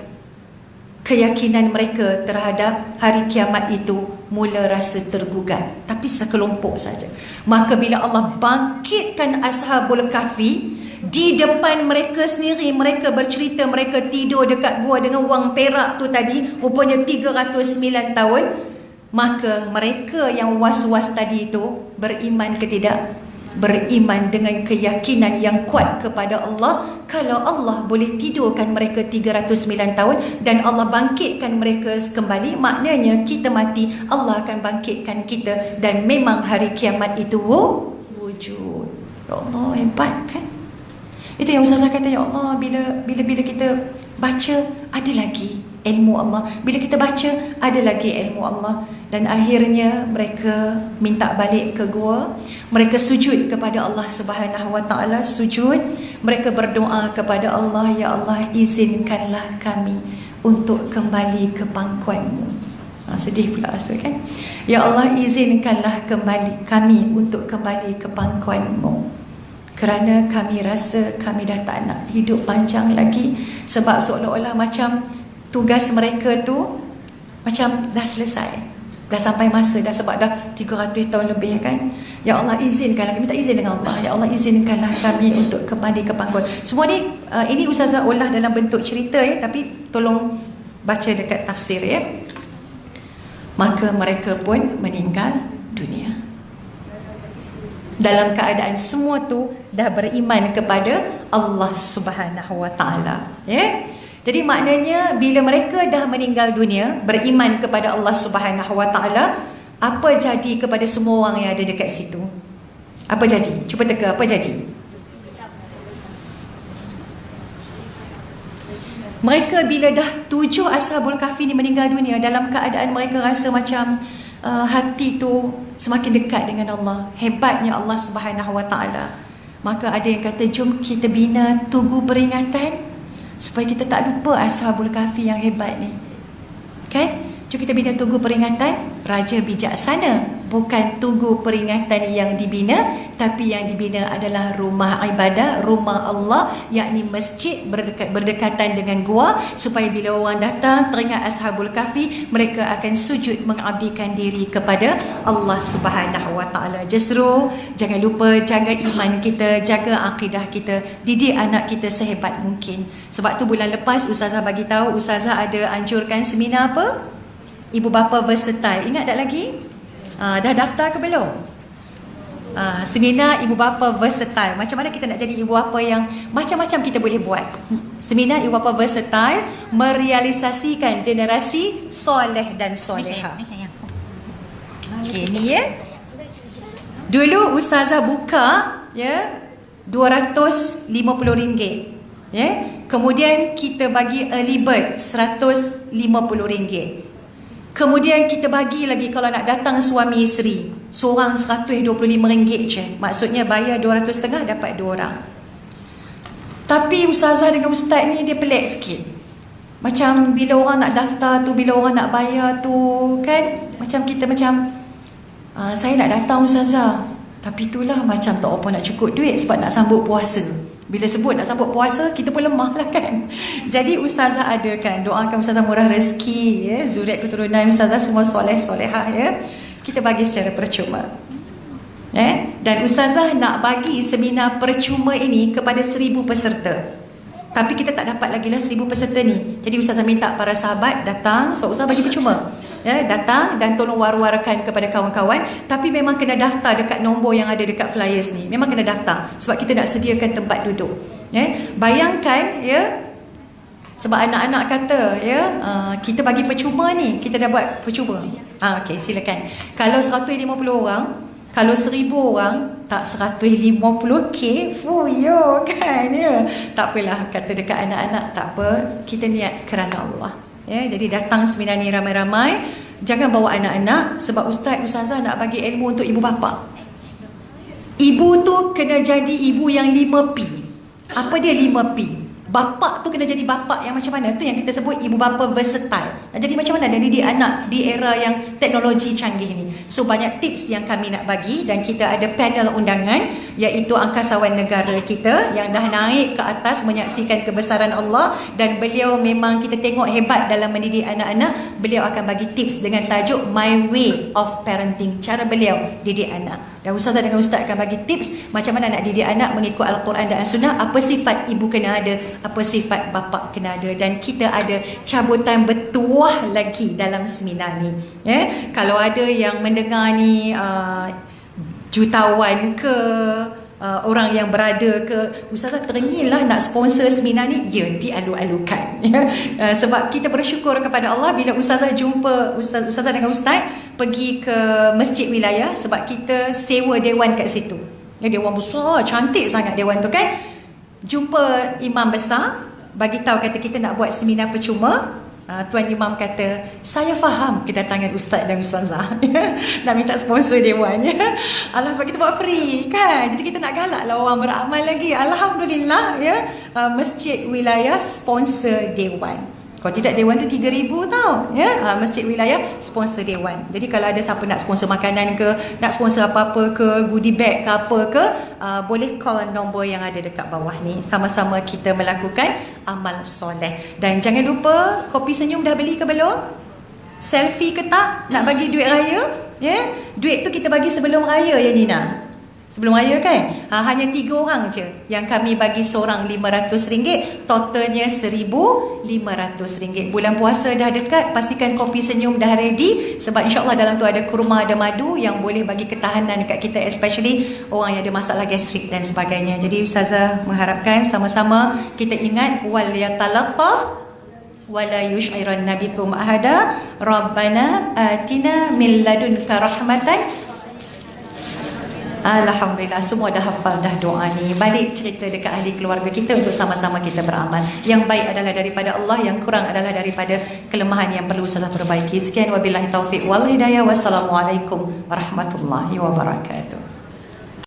keyakinan mereka terhadap hari kiamat itu mula rasa tergugat, tapi sekelompok saja. Maka bila Allah bangkitkan Ashabul Kahfi, di depan mereka sendiri, mereka bercerita mereka tidur dekat gua dengan wang perak tu tadi, rupanya 309 tahun. Maka mereka yang was-was tadi itu beriman ke tidak? Beriman dengan keyakinan yang kuat kepada Allah. Kalau Allah boleh tidurkan mereka 309 tahun dan Allah bangkitkan mereka kembali, maknanya kita mati, Allah akan bangkitkan kita, dan memang hari kiamat itu wujud. Ya Allah, hebat kan? Itu yang Ustazah kata, ya Allah, bila kita baca ada lagi ilmu Allah, bila kita baca ada lagi ilmu Allah. Dan akhirnya mereka minta balik ke gua, mereka sujud kepada Allah Subhanahu wa taala, sujud, mereka berdoa kepada Allah, ya Allah, izinkanlah kami untuk kembali ke pangkuanmu. Sedih pula rasa kan? Ya Allah, izinkanlah kembali kami untuk kembali ke pangkuanmu, kerana kami rasa kami dah tak nak hidup panjang lagi. Sebab seolah-olah macam tugas mereka tu macam dah selesai, dah sampai masa dah, sebab dah 300 tahun lebih kan. Ya Allah, izinkanlah, minta izin dengan Allah, ya Allah, izinkanlah kami untuk kembali ke pangkuan. Semua ni ini Ustazah olah dalam bentuk cerita ya, tapi tolong baca dekat tafsir ya. Maka mereka pun meninggal dunia dalam keadaan semua tu dah beriman kepada Allah Subhanahu wa taala ya. Jadi maknanya bila mereka dah meninggal dunia beriman kepada Allah Subhanahu wa taala, apa jadi kepada semua orang yang ada dekat situ? Apa jadi? Cuba teka, apa jadi? Mereka bila dah 7 Ashabul Kahfi ni meninggal dunia, dalam keadaan mereka rasa macam hati tu semakin dekat dengan Allah. Hebatnya Allah Subhanahu wa taala. Maka ada yang kata, jom kita bina tugu peringatan supaya kita tak lupa Ashabul Kahfi yang hebat ni. Kan? Jom kita bina tugu peringatan Raja Bijaksana. Bukan tugu peringatan yang dibina, tapi yang dibina adalah rumah ibadah, rumah Allah, yakni masjid berdekatan dengan gua, supaya bila orang datang teringat Ashabul Kahfi, mereka akan sujud mengabdikan diri kepada Allah Subhanahu wa taala. Justru jangan lupa jaga iman kita, jaga akidah kita, didik anak kita sehebat mungkin. Sebab tu bulan lepas Ustazah bagi tahu, Ustazah ada anjurkan seminar apa? Ibu bapa versatile. Ingat tak lagi? Dah daftar ke belum? Seminar ibu bapa versatile. Macam mana kita nak jadi ibu bapa yang macam-macam kita boleh buat. Seminar ibu bapa versatile merealisasikan generasi soleh dan soleha. Okay, ni ya. Dulu Ustazah buka ya RM250 ya. Kemudian kita bagi early bird RM150. Kemudian kita bagi lagi kalau nak datang suami isteri, seorang RM125 je. Maksudnya bayar RM200.5 dapat 2 orang. Tapi Ustazah dengan Ustaz ni dia pelik sikit. Macam bila orang nak daftar tu, bila orang nak bayar tu kan, macam kita macam saya nak datang Ustazah, tapi itulah macam tak apa nak cukup duit sebab nak sambut puasa. Bila sebut nak sambut puasa, kita pun lemah lah kan. Jadi Ustazah adakan, doakan Ustazah murah rezeki ya, zuriat keturunan Ustazah semua soleh solehah ya. Kita bagi secara percuma ya. Dan Ustazah nak bagi seminar percuma ini kepada 1000 peserta. Tapi kita tak dapat lagi lah 1000 peserta ni. Jadi Ustazah minta para sahabat datang, so Ustazah bagi percuma ya, datang dan tolong war-warkan kepada kawan-kawan. Tapi memang kena daftar dekat nombor yang ada dekat flyers ni. Memang kena daftar sebab kita nak sediakan tempat duduk ya. Bayangkan ya, sebab anak-anak kata ya, kita bagi percuma ni, kita dah buat percuma. Okey, silakan. Kalau 150 orang, kalau 1000 orang, tak 150k, fuyo kan ya. Tak apalah, kata dekat anak-anak, tak apa, kita niat kerana Allah ya. Jadi datang seminar ni ramai-ramai. Jangan bawa anak-anak, sebab Ustazah nak bagi ilmu untuk ibu bapa. Ibu tu kena jadi ibu yang 5P. Apa dia 5P? Bapa tu kena jadi bapa yang macam mana? Tu yang kita sebut ibu bapa versatile. Nak jadi macam mana dia didik anak di era yang teknologi canggih ni. So banyak tips yang kami nak bagi, dan kita ada panel undangan iaitu angkasawan negara kita yang dah naik ke atas menyaksikan kebesaran Allah, dan beliau memang kita tengok hebat dalam mendidik anak-anak. Beliau akan bagi tips dengan tajuk My Way of Parenting, cara beliau didik anak. Dan Ustazah dengan Ustaz akan bagi tips macam mana nak didik anak mengikut Al-Quran dan As-Sunnah, apa sifat ibu kena ada, apa sifat bapa kena ada. Dan kita ada cabutan bertuah lagi dalam seminar ni. Kalau ada yang mendengar ni jutawan ke, orang yang berada ke, Ustazah teringin lah nak sponsor seminar ni, ya, dialu-alukan. Sebab kita bersyukur kepada Allah bila Ustazah jumpa Ustazah dengan Ustaz pergi ke masjid wilayah, sebab kita sewa dewan kat situ. Dewan besar, cantik sangat dewan tu kan. Jumpa imam besar, bagi tahu kata kita nak buat seminar percuma. Tuan Imam kata, saya faham kedatangan Ustaz dan Ustazah nak minta sponsor dewan. Allah, sebab kita buat free kan, jadi kita nak galak lah orang beramal lagi. Alhamdulillah masjid wilayah sponsor dewan. Kalau tidak, dewan tu 3,000 tau masjid wilayah sponsor dewan. Jadi kalau ada siapa nak sponsor makanan ke, nak sponsor apa-apa ke, goodie bag ke apa ke, boleh call nombor yang ada dekat bawah ni. Sama-sama kita melakukan amal soleh. Dan jangan lupa, kopi senyum dah beli ke belum? Selfie ke tak? Nak bagi duit raya? Duit tu kita bagi sebelum raya ya Nina. Sebelum raya kan, hanya 3 orang je yang kami bagi seorang RM500, totalnya RM1,500. Bulan puasa dah dekat, pastikan kopi senyum dah ready, sebab insyaAllah dalam tu ada kurma, ada madu yang boleh bagi ketahanan dekat kita, especially orang yang ada masalah gastrik dan sebagainya. Jadi Ustazah mengharapkan sama-sama kita ingat, wal yatalattaf wala yush'iranna bikum ahada, Rabbana atina min ladunka rahmatan. Alhamdulillah, semua dah hafal dah doa ni. Balik cerita dekat ahli keluarga kita untuk sama-sama kita beramal. Yang baik adalah daripada Allah, yang kurang adalah daripada kelemahan yang perlu Ustazah perbaiki. Sekian, wabillahi taufiq wal hidayah. Wassalamualaikum warahmatullahi wabarakatuh.